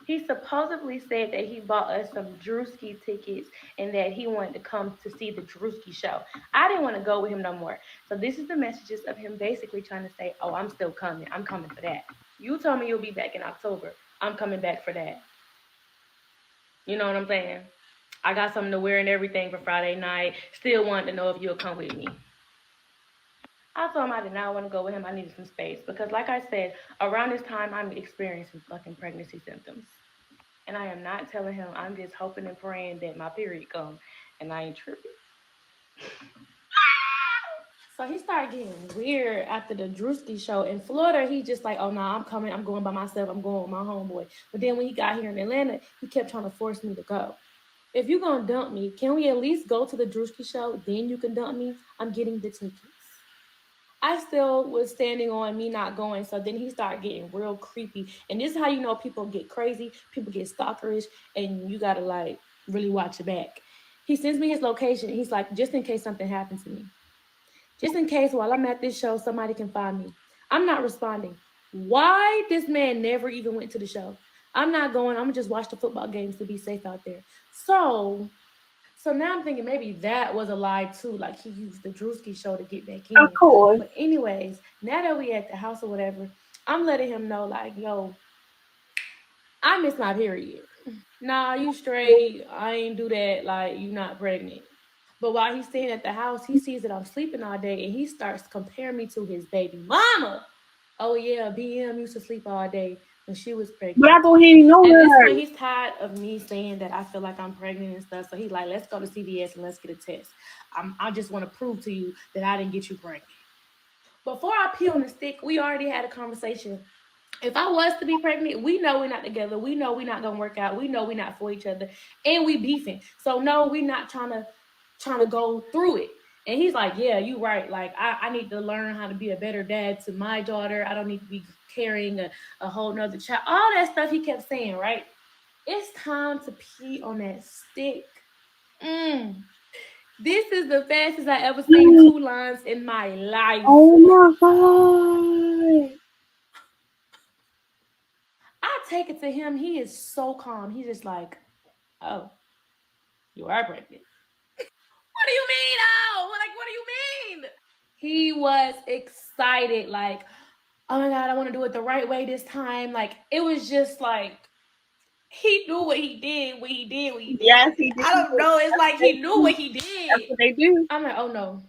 He supposedly said that he bought us some Drewski tickets and that he wanted to come to see the Drewski show. I didn't want to go with him no more. So this is the messages of him basically trying to say, oh, I'm still coming. I'm coming for that. You told me you'll be back in October. I'm coming back for that. You know what I'm saying? I got something to wear and everything for Friday night. Still wanted to know if you'll come with me. I told him I did not want to go with him. I needed some space because, like I said, around this time I'm experiencing fucking pregnancy symptoms. And I am not telling him. I'm just hoping and praying that my period comes and I ain't tripping. So he started getting weird after the Drewski show. In Florida, he just like, oh, no, I'm coming. I'm going by myself. I'm going with my homeboy. But then when he got here in Atlanta, he kept trying to force me to go. If you're going to dump me, can we at least go to the Drewski show? Then you can dump me. I'm getting the tickets. I still was standing on me not going. So then he started getting real creepy. And this is how you know people get crazy. People get stalkerish. And you got to like really watch your back. He sends me his location. He's like, just in case something happens to me. Just in case while I'm at this show, somebody can find me. I'm not responding. Why this man never even went to the show? I'm not going. I'm going to just watch the football games to be safe out there. So now I'm thinking maybe that was a lie too. Like he used the Drewski show to get back in. Of course. But anyways, now that we at the house or whatever, I'm letting him know like, yo, I missed my period. Nah, you straight. I ain't do that. Like, you not pregnant. But while he's staying at the house, he sees that I'm sleeping all day and he starts comparing me to his baby mama. Oh yeah, BM used to sleep all day when she was pregnant. But I thought he didn't know At this her. point, he's tired of me saying that I feel like I'm pregnant and stuff. So he's like, let's go to CVS and let's get a test. I just want to prove to you that I didn't get you pregnant. Before I pee on the stick, we already had a conversation. If I was to be pregnant, we know we're not together. We know we're not gonna work out. We know we're not for each other, and we beefing. So no, we're not trying to go through it. And he's like, yeah, you right. Like I need to learn how to be a better dad to my daughter. I don't need to be carrying a whole nother child. All that stuff he kept saying, right? It's time to pee on that stick. This is the fastest I ever seen 2 lines in my life. Oh my God. I take it to him. He is so calm. He's just like, oh, you are pregnant. What do you mean? Oh, like, what do you mean? He was excited. Like, oh my God, I want to do it the right way this time. Like, it was just like, he knew what he did, what he did, what he did. Yes, he did. I don't know. It's like he knew what he did. That's what they do. I'm like, oh no.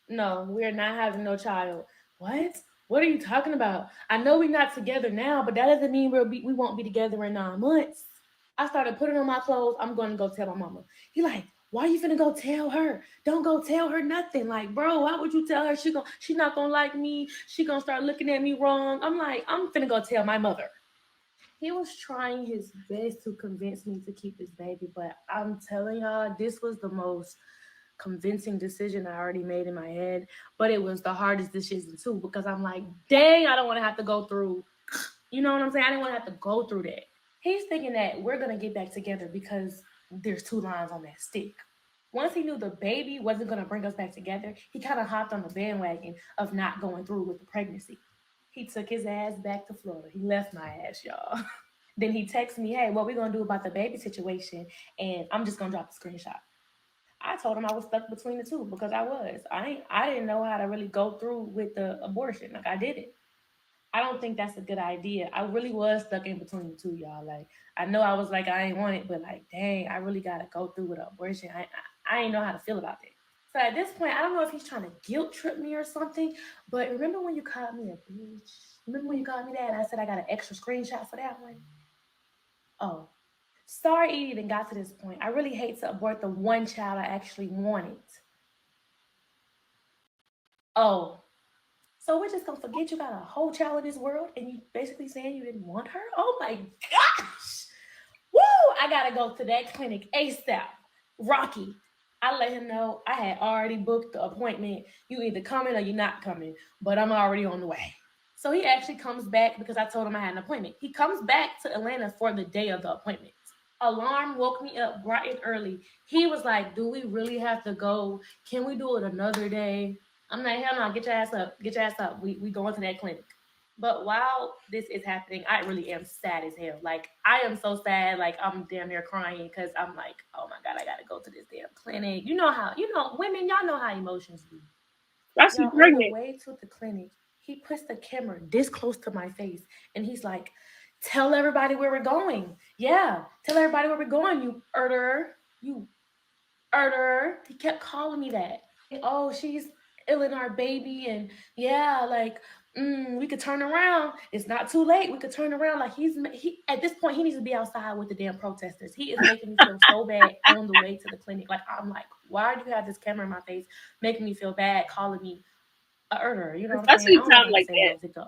No, we're not having no child. What? What are you talking about? I know we're not together now, but that doesn't mean we won't be together in 9 months. I started putting on my clothes. I'm going to go tell my mama. He like, why are you finna go tell her? Don't go tell her nothing. Like, bro, why would you tell her? She not gonna like me. She gonna start looking at me wrong. I'm like, I'm finna go tell my mother. He was trying his best to convince me to keep this baby, but I'm telling y'all, this was the most convincing decision I already made in my head, but it was the hardest decision too, because I'm like, dang, I don't want to have to go through, you know what I'm saying? I didn't want to have to go through that. He's thinking that we're going to get back together because there's 2 lines on that stick. Once he knew the baby wasn't going to bring us back together, he kind of hopped on the bandwagon of not going through with the pregnancy. He took his ass back to Florida. He left my ass, y'all. Then he texted me, hey, what we going to do about the baby situation? And I'm just going to drop the screenshot. I told him I was stuck between the two because I was. I didn't know how to really go through with the abortion. Like, I did it. I don't think that's a good idea. I really was stuck in between the two, y'all. Like, I know I was like, I ain't want it, but like, dang, I really got to go through with an abortion. I ain't know how to feel about that. So at this point, I don't know if he's trying to guilt trip me or something, but remember when you called me a bitch? Remember when you called me that and I said I got an extra screenshot for that one? Oh. Sorry it even got to this point. I really hate to abort the one child I actually wanted. Oh. So we're just going to forget you got a whole child in this world and you basically saying you didn't want her? Oh my gosh. Woo! I got to go to that clinic ASAP. Rocky. I let him know I had already booked the appointment. You either coming or you're not coming, but I'm already on the way. So he actually comes back because I told him I had an appointment. He comes back to Atlanta for the day of the appointment. Alarm woke me up bright and early. He was like, do we really have to go? Can we do it another day? I'm like, hell no, get your ass up. Get your ass up. We going to that clinic. But while this is happening, I really am sad as hell. Like I am so sad, like I'm damn near crying because I'm like, oh my god, I gotta go to this damn clinic. You know how women, y'all know how emotions be. Especially Y'all on the pregnant. way to the clinic, he puts the camera this close to my face and he's like, tell everybody where we're going. Yeah, tell everybody where we're going, you murderer. You murderer. He kept calling me that. Oh, she's ill in our baby, and yeah, like we could turn around. It's not too late. We could turn around. Like he at this point he needs to be outside with the damn protesters. He is making me feel so bad on the way to the clinic. Like I'm like, why do you have this camera in my face, making me feel bad, calling me a murderer? You know what I'm saying? I Especially don't know time how to like say that. those.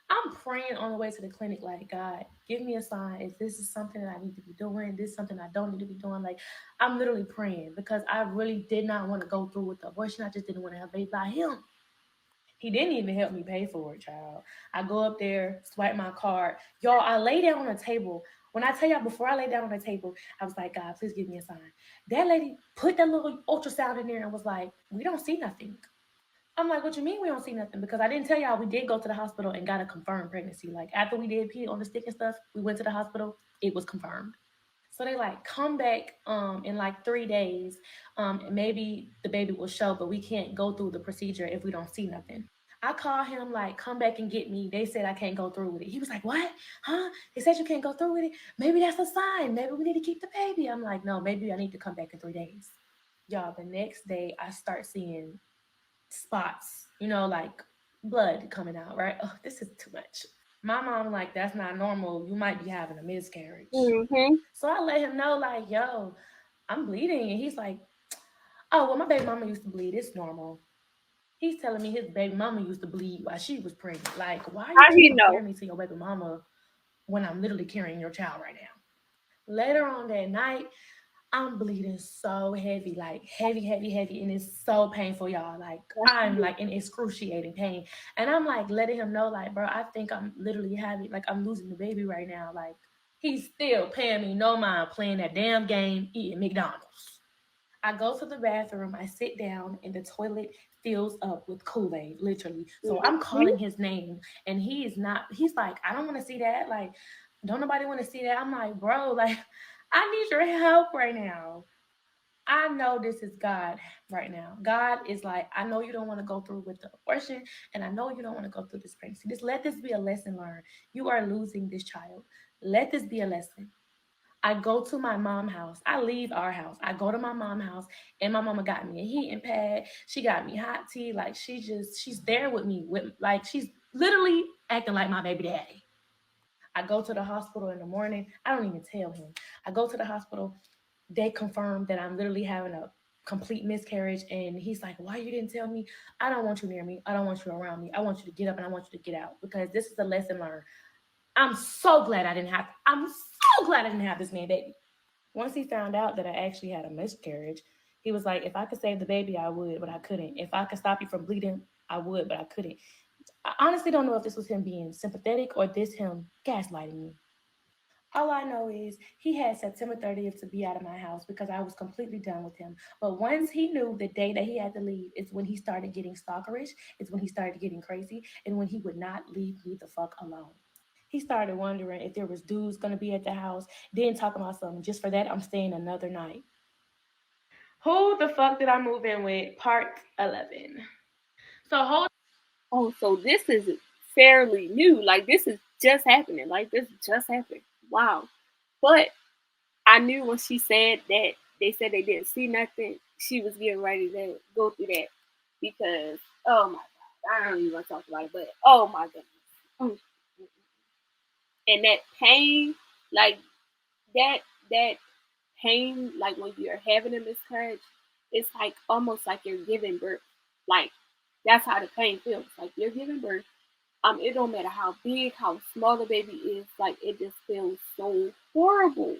I'm praying on the way to the clinic, like, God, give me a sign. If this is something that I need to be doing, this is something I don't need to be doing. Like, I'm literally praying because I really did not want to go through with the abortion. I just didn't want to have a baby by him. He didn't even help me pay for it, child. I go up there, swipe my card. Y'all, I lay down on a table. When I tell y'all, before I lay down on the table, I was like, God, please give me a sign. That lady put that little ultrasound in there and was like, we don't see nothing. I'm like, what you mean we don't see nothing? Because I didn't tell y'all we did go to the hospital and got a confirmed pregnancy. Like after we did pee on the stick and stuff, we went to the hospital. It was confirmed. So they like come back in like 3 days. And maybe the baby will show, but we can't go through the procedure if we don't see nothing. I call him like, come back and get me. They said I can't go through with it. He was like, what? Huh? They said you can't go through with it. Maybe that's a sign. Maybe we need to keep the baby. I'm like, no, maybe I need to come back in 3 days. Y'all, the next day I start seeing spots, like blood coming out, right? Oh, this is too much. My mom, like, that's not normal. You might be having a miscarriage. Mm-hmm. So I let him know, like, yo, I'm bleeding. And he's like, oh, well, my baby mama used to bleed. It's normal. He's telling me his baby mama used to bleed while she was pregnant. Like, why you How keep he know? comparing me to your baby mama when I'm literally carrying your child right now? Later on that night, I'm bleeding so heavy, like heavy, heavy, heavy, and it's so painful, y'all. Like I'm like in excruciating pain, and I'm like letting him know, like, bro, I think I'm literally having, like, I'm losing the baby right now. Like he's still paying me no mind, playing that damn game, eating McDonald's. I go to the bathroom, I sit down, and the toilet fills up with Kool-Aid, literally. So I'm Mm-hmm. calling his name, and he is not. He's like, I don't want to see that. Like, don't nobody want to see that. I'm like, bro, like, I need your help right now. I know this is God right now. God is like, I know you don't want to go through with the abortion, and I know you don't want to go through this pregnancy. Just let this be a lesson learned. You are losing this child. Let this be a lesson. I go to my mom house. I leave our house. I go to my mom house, and my mama got me a heating pad. She got me hot tea. Like she's there with me. With like she's literally acting like my baby daddy. I go to the hospital in the morning. I don't even tell him. I go to the hospital. They confirm that I'm literally having a complete miscarriage. And he's like, why you didn't tell me? I don't want you near me. I don't want you around me. I want you to get up and I want you to get out because this is a lesson learned. I'm so glad I didn't have this man baby. Once he found out that I actually had a miscarriage, he was like, if I could save the baby, I would, but I couldn't. If I could stop you from bleeding, I would, but I couldn't. I honestly don't know if this was him being sympathetic or this him gaslighting me. All I know is he had September 30th to be out of my house because I was completely done with him. But once he knew the day that he had to leave, it's when he started getting stalkerish, it's when he started getting crazy, and when he would not leave me the fuck alone. He started wondering if there was dudes gonna be at the house, then talking about something. Just for that, I'm staying another night. Who the fuck did I move in with? Part 11. So hold. Oh, so this is fairly new. Like this is just happening. Like this just happened. Wow. But I knew when she said that they said they didn't see nothing, she was getting ready to go through that because oh my god, I don't even want to talk about it, but oh my goodness. Mm. And that pain, like that that pain, like when you're having a miscarriage, it's like almost like you're giving birth. Like that's how the pain feels. Like you're giving birth. It don't matter how big, how small the baby is, like it just feels so horrible.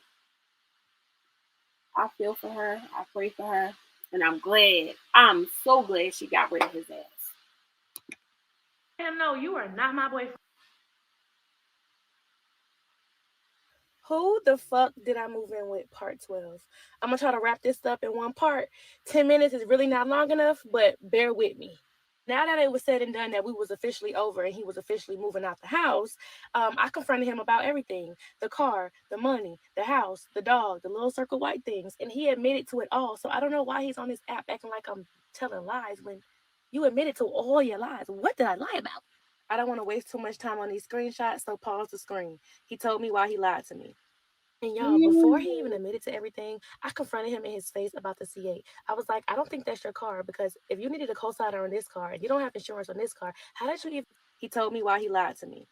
I feel for her, I pray for her, and I'm glad. I'm so glad she got rid of his ass. Him, no, you are not my boyfriend. Who the fuck did I move in with? Part 12. I'm gonna try to wrap this up in one part. 10 minutes is really not long enough, but bear with me. Now that it was said and done that we was officially over and he was officially moving out the house, I confronted him about everything: the car, the money, the house, the dog, the little circle white things, and he admitted to it all. So I don't know why he's on this app acting like I'm telling lies when you admitted to all your lies. What did I lie about? I don't want to waste too much time on these screenshots, so pause the screen. He told me why he lied to me. And y'all, before he even admitted to everything, I confronted him in his face about the C8. I was like, I don't think that's your car, because if you needed a co-signer on this car and you don't have insurance on this car, how did you even? He told me why he lied to me.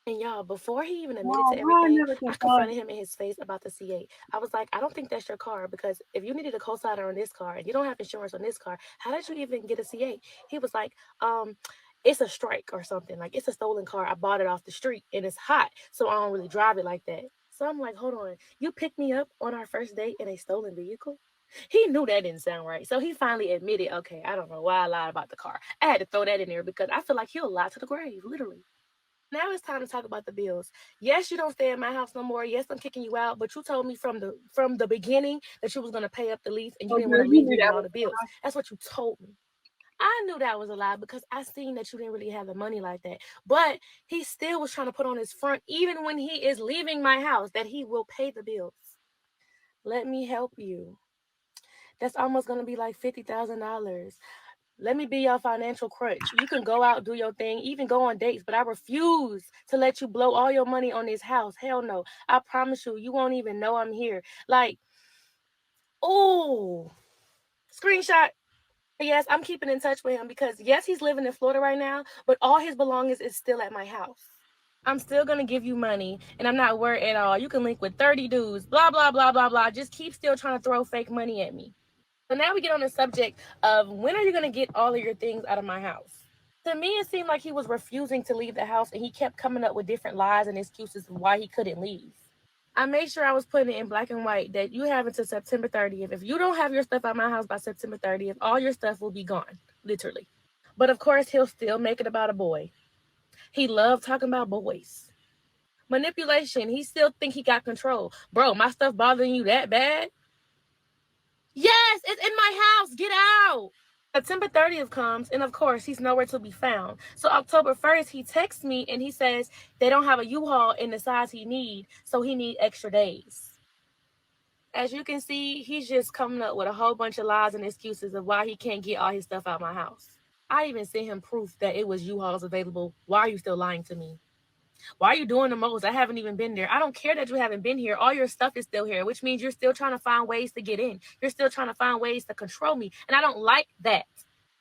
And y'all, before he even admitted to everything, I confronted him in his face about the C8. I was like, I don't think that's your car, because if you needed a co-signer on this car and you don't have insurance on this car, how did you even get a C8? He was like, it's a strike or something. Like, it's a stolen car. I bought it off the street and it's hot, so I don't really drive it like that. So I'm like, hold on. You picked me up on our first date in a stolen vehicle? He knew that didn't sound right. So he finally admitted, okay, I don't know why I lied about the car. I had to throw that in there because I feel like he'll lie to the grave, literally. Now it's time to talk about the bills. Yes, you don't stay at my house no more. Yes, I'm kicking you out, but you told me from the beginning that you was gonna pay up the lease and you didn't want to leave me with all the bills. That's what you told me. I knew that was a lie because I seen that you didn't really have the money like that. But he still was trying to put on his front, even when he is leaving my house, that he will pay the bills. Let me help you. That's almost gonna be like $50,000. Let me be your financial crutch. You can go out, do your thing, even go on dates, but I refuse to let you blow all your money on this house. Hell no. I promise you, you won't even know I'm here. Like, oh, screenshot. Yes, I'm keeping in touch with him because, yes, he's living in Florida right now, but all his belongings is still at my house. I'm still going to give you money, and I'm not worried at all. You can link with 30 dudes, blah, blah, blah, blah, blah. Just keep still trying to throw fake money at me. So now we get on the subject of when are you going to get all of your things out of my house? To me, it seemed like he was refusing to leave the house, and he kept coming up with different lies and excuses of why he couldn't leave. I made sure I was putting it in black and white that you have until September 30th. If you don't have your stuff out of my house by September 30th, all your stuff will be gone, literally. But of course, he'll still make it about a boy. He loved talking about boys. Manipulation. He still think he got control. Bro, my stuff bothering you that bad? Yes, it's in my house. Get out. September 30th comes, and of course, he's nowhere to be found. So October 1st, he texts me, and he says they don't have a U-Haul in the size he need, so he need extra days. As you can see, he's just coming up with a whole bunch of lies and excuses of why he can't get all his stuff out of my house. I even sent him proof that it was U-Hauls available. Why are you still lying to me? Why are you doing the most? I haven't even been there. I don't care that you haven't been here. All your stuff is still here, which means you're still trying to find ways to get in. You're still trying to find ways to control me. And I don't like that.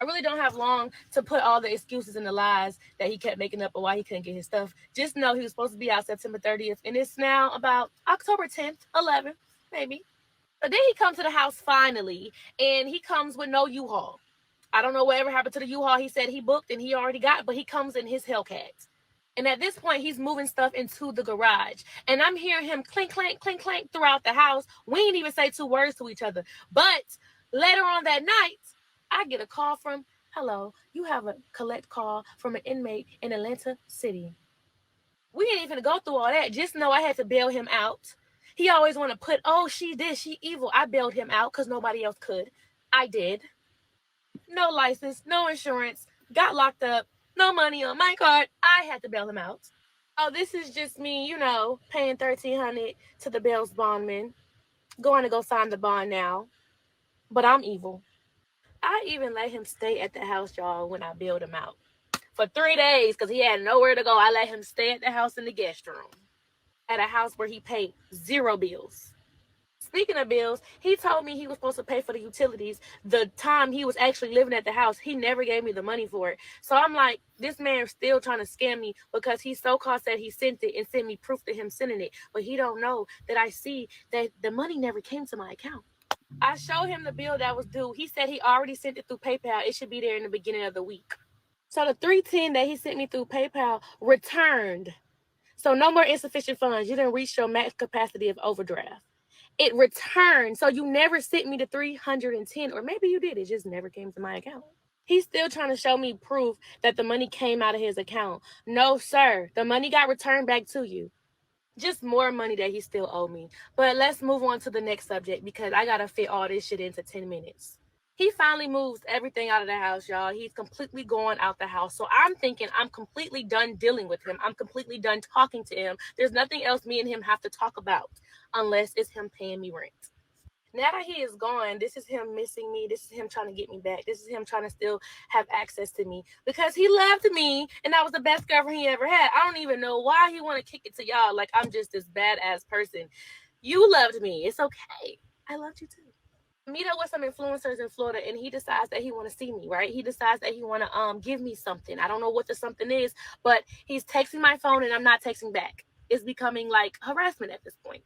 I really don't have long to put all the excuses and the lies that he kept making up of why he couldn't get his stuff. Just know he was supposed to be out September 30th, and it's now about October 10th, 11th, maybe. But then he comes to the house finally, and he comes with no U-Haul. I don't know whatever happened to the U-Haul he said he booked and he already got, but he comes in his Hellcat. And at this point, he's moving stuff into the garage. And I'm hearing him clink, clank, clink, clank throughout the house. We didn't even say two words to each other. But later on that night, I get a call from, hello, you have a collect call from an inmate in Atlanta City. We ain't even go through all that. Just know I had to bail him out. He always want to put, oh, she did, she evil. I bailed him out because nobody else could. I did. No license, no insurance, got locked up, no money on my card. I had to bail him out. Oh, this is just me, paying $1,300 to the bail's bondman, going to go sign the bond now. But I'm evil. I even let him stay at the house, y'all, when I bailed him out. For 3 days, because he had nowhere to go, I let him stay at the house in the guest room. At a house where he paid 0 bills. Speaking of bills, he told me he was supposed to pay for the utilities the time he was actually living at the house. He never gave me the money for it. So I'm like, this man's still trying to scam me because he so-called said he sent it and sent me proof to him sending it. But he don't know that I see that the money never came to my account. I showed him the bill that was due. He said he already sent it through PayPal. It should be there in the beginning of the week. So the $310 that he sent me through PayPal returned. So no more insufficient funds. You didn't reach your max capacity of overdraft. It returned. So you never sent me the $310, or maybe you did. It just never came to my account. He's still trying to show me proof that the money came out of his account. No, sir. The money got returned back to you. Just more money that he still owed me. But let's move on to the next subject because I got to fit all this shit into 10 minutes. He finally moves everything out of the house, y'all. He's completely going out the house. So I'm thinking I'm completely done dealing with him. I'm completely done talking to him. There's nothing else me and him have to talk about unless it's him paying me rent. Now that he is gone, this is him missing me. This is him trying to get me back. This is him trying to still have access to me because he loved me and I was the best girlfriend he ever had. I don't even know why he want to kick it to y'all like I'm just this badass person. You loved me. It's okay. I loved you too. Meet up with some influencers in Florida and he decides that he want to see me, right? He decides that he want to give me something. I don't know what the something is, but he's texting my phone and I'm not texting back. It's becoming like harassment at this point.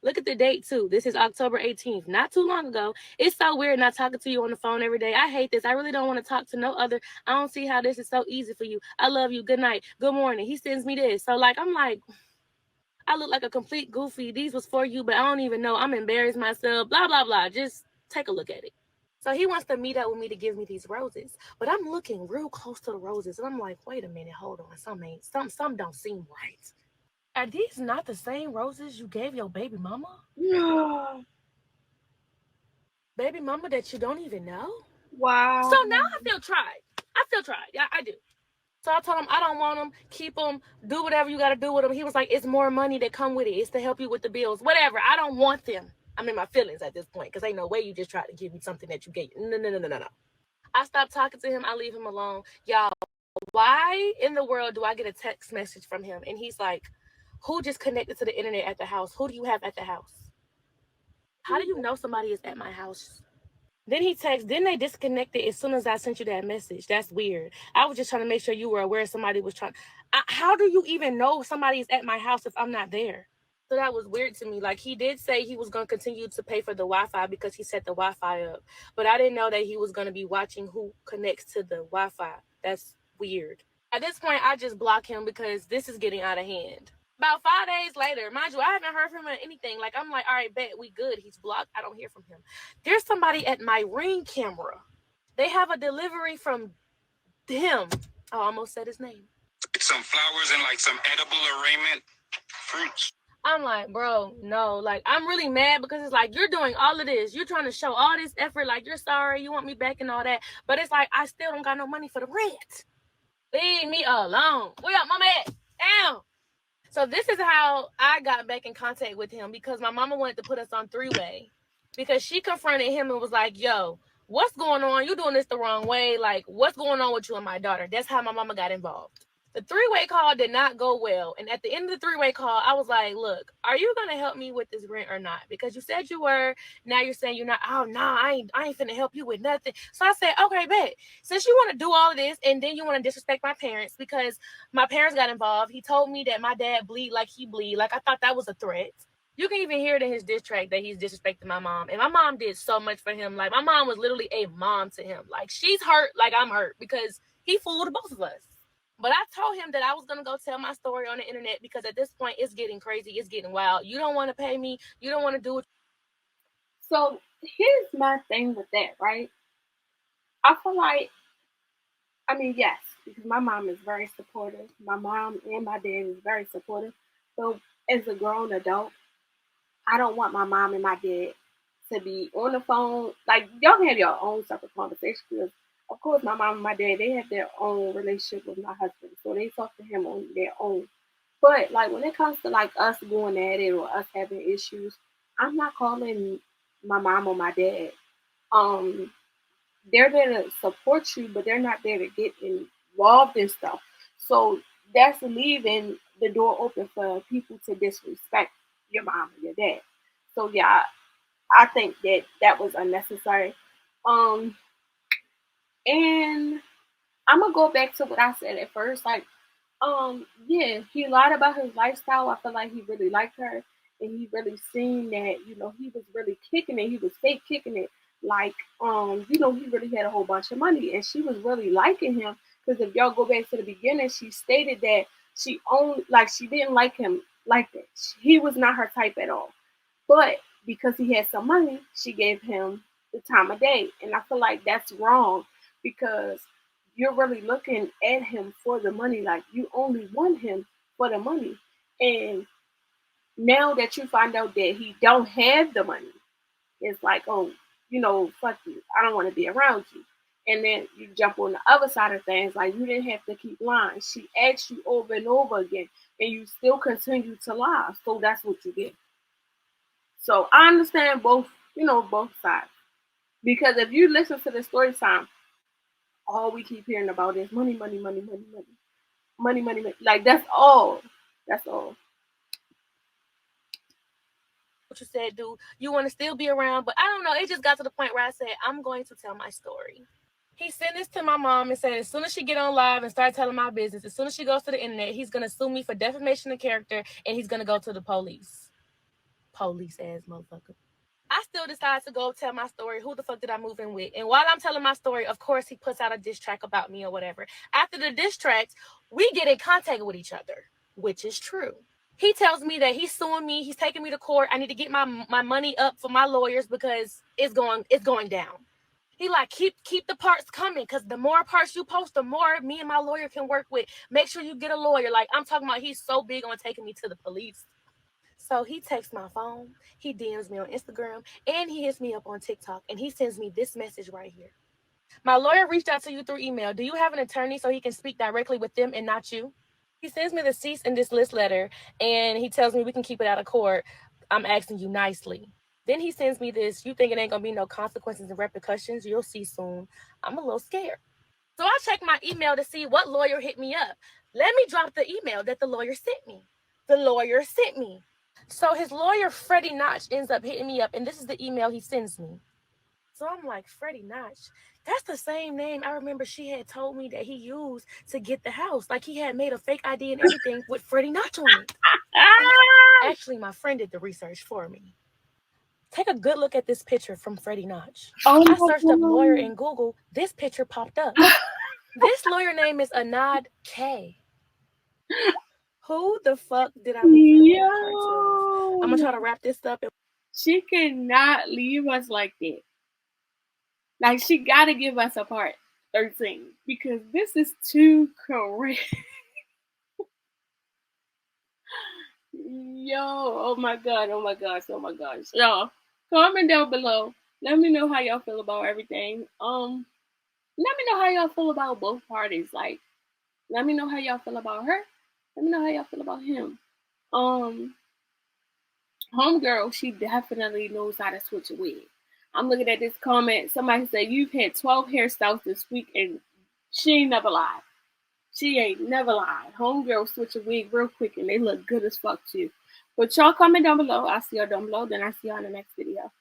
Look at the date too. This is October 18th, not too long ago. It's so weird not talking to you on the phone every day. I hate this. I really don't want to talk to no other. I don't see how this is so easy for you. I love you. Good night. Good morning. He sends me this. So like, I'm like, I look like a complete goofy. These was for you, but I don't even know. I'm embarrassed myself. Blah, blah, blah. Just take a look at it. So he wants to meet up with me to give me these roses. But I'm looking real close to the roses. And I'm like, wait a minute. Hold on. Some don't seem right. Are these not the same roses you gave your baby mama? Baby mama that you don't even know? Wow. So now I feel tried. Yeah, I do. So I told him I don't want them. Keep them. Do whatever you got to do with them. He was like, it's more money that come with it. It's to help you with the bills. Whatever. I don't want them. I'm in my feelings at this point because ain't no way you just tried to give me something that you gave. No. I stopped talking to him. I leave him alone. Y'all, why in the world do I get a text message from him? And he's like, who just connected to the internet at the house? Who do you have at the house? How do you know somebody is at my house? Then he texts, then they disconnected as soon as I sent you that message. That's weird. I was just trying to make sure you were aware somebody was trying. How do you even know somebody is at my house if I'm not there? So that was weird to me. Like, he did say he was going to continue to pay for the Wi-Fi because he set the Wi-Fi up. But I didn't know that he was going to be watching who connects to the Wi-Fi. That's weird. At this point, I just block him because this is getting out of hand. About 5 days later, mind you, I haven't heard from him or anything. Like, I'm like, all right, bet, we good. He's blocked. I don't hear from him. There's somebody at my Ring camera. They have a delivery from him. I almost said his name. Some flowers and like some edible arraignment fruits. I'm like, bro, no. Like, I'm really mad because it's like, you're doing all of this. You're trying to show all this effort. Like, you're sorry. You want me back and all that. But it's like, I still don't got no money for the rent. Leave me alone. Where up, mama at? Down. So this is how I got back in contact with him because my mama wanted to put us on three-way because she confronted him and was like, yo, what's going on? You doing this the wrong way. Like, what's going on with you and my daughter? That's how my mama got involved. The three-way call did not go well. And at the end of the three-way call, I was like, look, are you going to help me with this rent or not? Because you said you were. Now you're saying you're not. Oh, no, I ain't finna help you with nothing. So I said, okay, bet. Since you want to do all of this and then you want to disrespect my parents because my parents got involved. He told me that my dad bleed like he bleed. Like, I thought that was a threat. You can even hear it in his diss track that he's disrespecting my mom. And my mom did so much for him. Like, my mom was literally a mom to him. Like, she's hurt like I'm hurt because he fooled both of us. But I told him that I was going to go tell my story on the internet because at this point, it's getting crazy. It's getting wild. You don't want to pay me. You don't want to do it. So here's my thing with that, right? I feel like, yes, because my mom is very supportive. My mom and my dad is very supportive. So as a grown adult, I don't want my mom and my dad to be on the phone. Like, y'all can have your own separate conversation because, of course, my mom and my dad, they have their own relationship with my husband. So they talk to him on their own. But, like, when it comes to, like, us going at it or us having issues, I'm not calling my mom or my dad. They're there to support you, but they're not there to get involved in stuff. So that's leaving the door open for people to disrespect your mom and your dad. So yeah, I think that was unnecessary. And I'm gonna go back to what I said at first. Like, yeah, he lied about his lifestyle. I feel like he really liked her, and he really seen that, he was really kicking it. He was fake kicking it. Like, he really had a whole bunch of money, and she was really liking him. Because if y'all go back to the beginning, she stated that she didn't like him like that. He was not her type at all. But because he had some money, she gave him the time of day. And I feel like that's wrong because you're really looking at him for the money. Like, you only want him for the money. And now that you find out that he don't have the money, it's like, oh, fuck you. I don't want to be around you. And then you jump on the other side of things, like you didn't have to keep lying. She asked you over and over again, and you still continue to lie. So that's what you get. So I understand both sides. Because if you listen to the story time, all we keep hearing about is money, money, money, money, money. Money, money, money. Like that's all. That's all. What you said, dude, you want to still be around, but I don't know. It just got to the point where I said, I'm going to tell my story. He sent this to my mom and said, as soon as she get on live and start telling my business, as soon as she goes to the internet, he's going to sue me for defamation of character, and he's going to go to the police. Police ass motherfucker. I still decide to go tell my story. Who the fuck did I move in with? And while I'm telling my story, of course, he puts out a diss track about me or whatever. After the diss tracks, we get in contact with each other, which is true. He tells me that he's suing me. He's taking me to court. I need to get my money up for my lawyers because it's going down. He like, keep the parts coming, because the more parts you post, the more me and my lawyer can work with. Make sure you get a lawyer. Like, I'm talking about, he's so big on taking me to the police. So he texts my phone, he DMs me on Instagram, and he hits me up on TikTok, and he sends me this message right here. My lawyer reached out to you through email. Do you have an attorney so he can speak directly with them and not you? He sends me the cease and desist letter, and he tells me we can keep it out of court. I'm asking you nicely. Then he sends me this, you think it ain't going to be no consequences and repercussions? You'll see soon. I'm a little scared. So I check my email to see what lawyer hit me up. Let me drop the email that the lawyer sent me. The lawyer sent me. So his lawyer, Freddie Notch, ends up hitting me up, and this is the email he sends me. So I'm like, Freddie Notch, that's the same name I remember she had told me that he used to get the house. Like, he had made a fake ID and everything with Freddie Notch on it. Actually, my friend did the research for me. Take a good look at this picture from Freddie Notch. I searched up lawyer in Google. This picture popped up. This lawyer name is Anad K. Who the fuck did I move in with part 12? I'm going to try to wrap this up. She cannot leave us like that. Like, she got to give us a part 13 because this is too correct. Yo, oh my God, oh my gosh, oh my gosh. Y'all, comment down below. Let me know how y'all feel about everything. Let me know how y'all feel about both parties. Like, let me know how y'all feel about her. Let me know how y'all feel about him. Homegirl, she definitely knows how to switch a wig. I'm looking at this comment. Somebody said, you've had 12 hairstyles this week and she ain't never lied. She ain't never lied. Homegirl switch a wig real quick and they look good as fuck too. But y'all comment down below. I'll see y'all down below. Then I'll see y'all in the next video.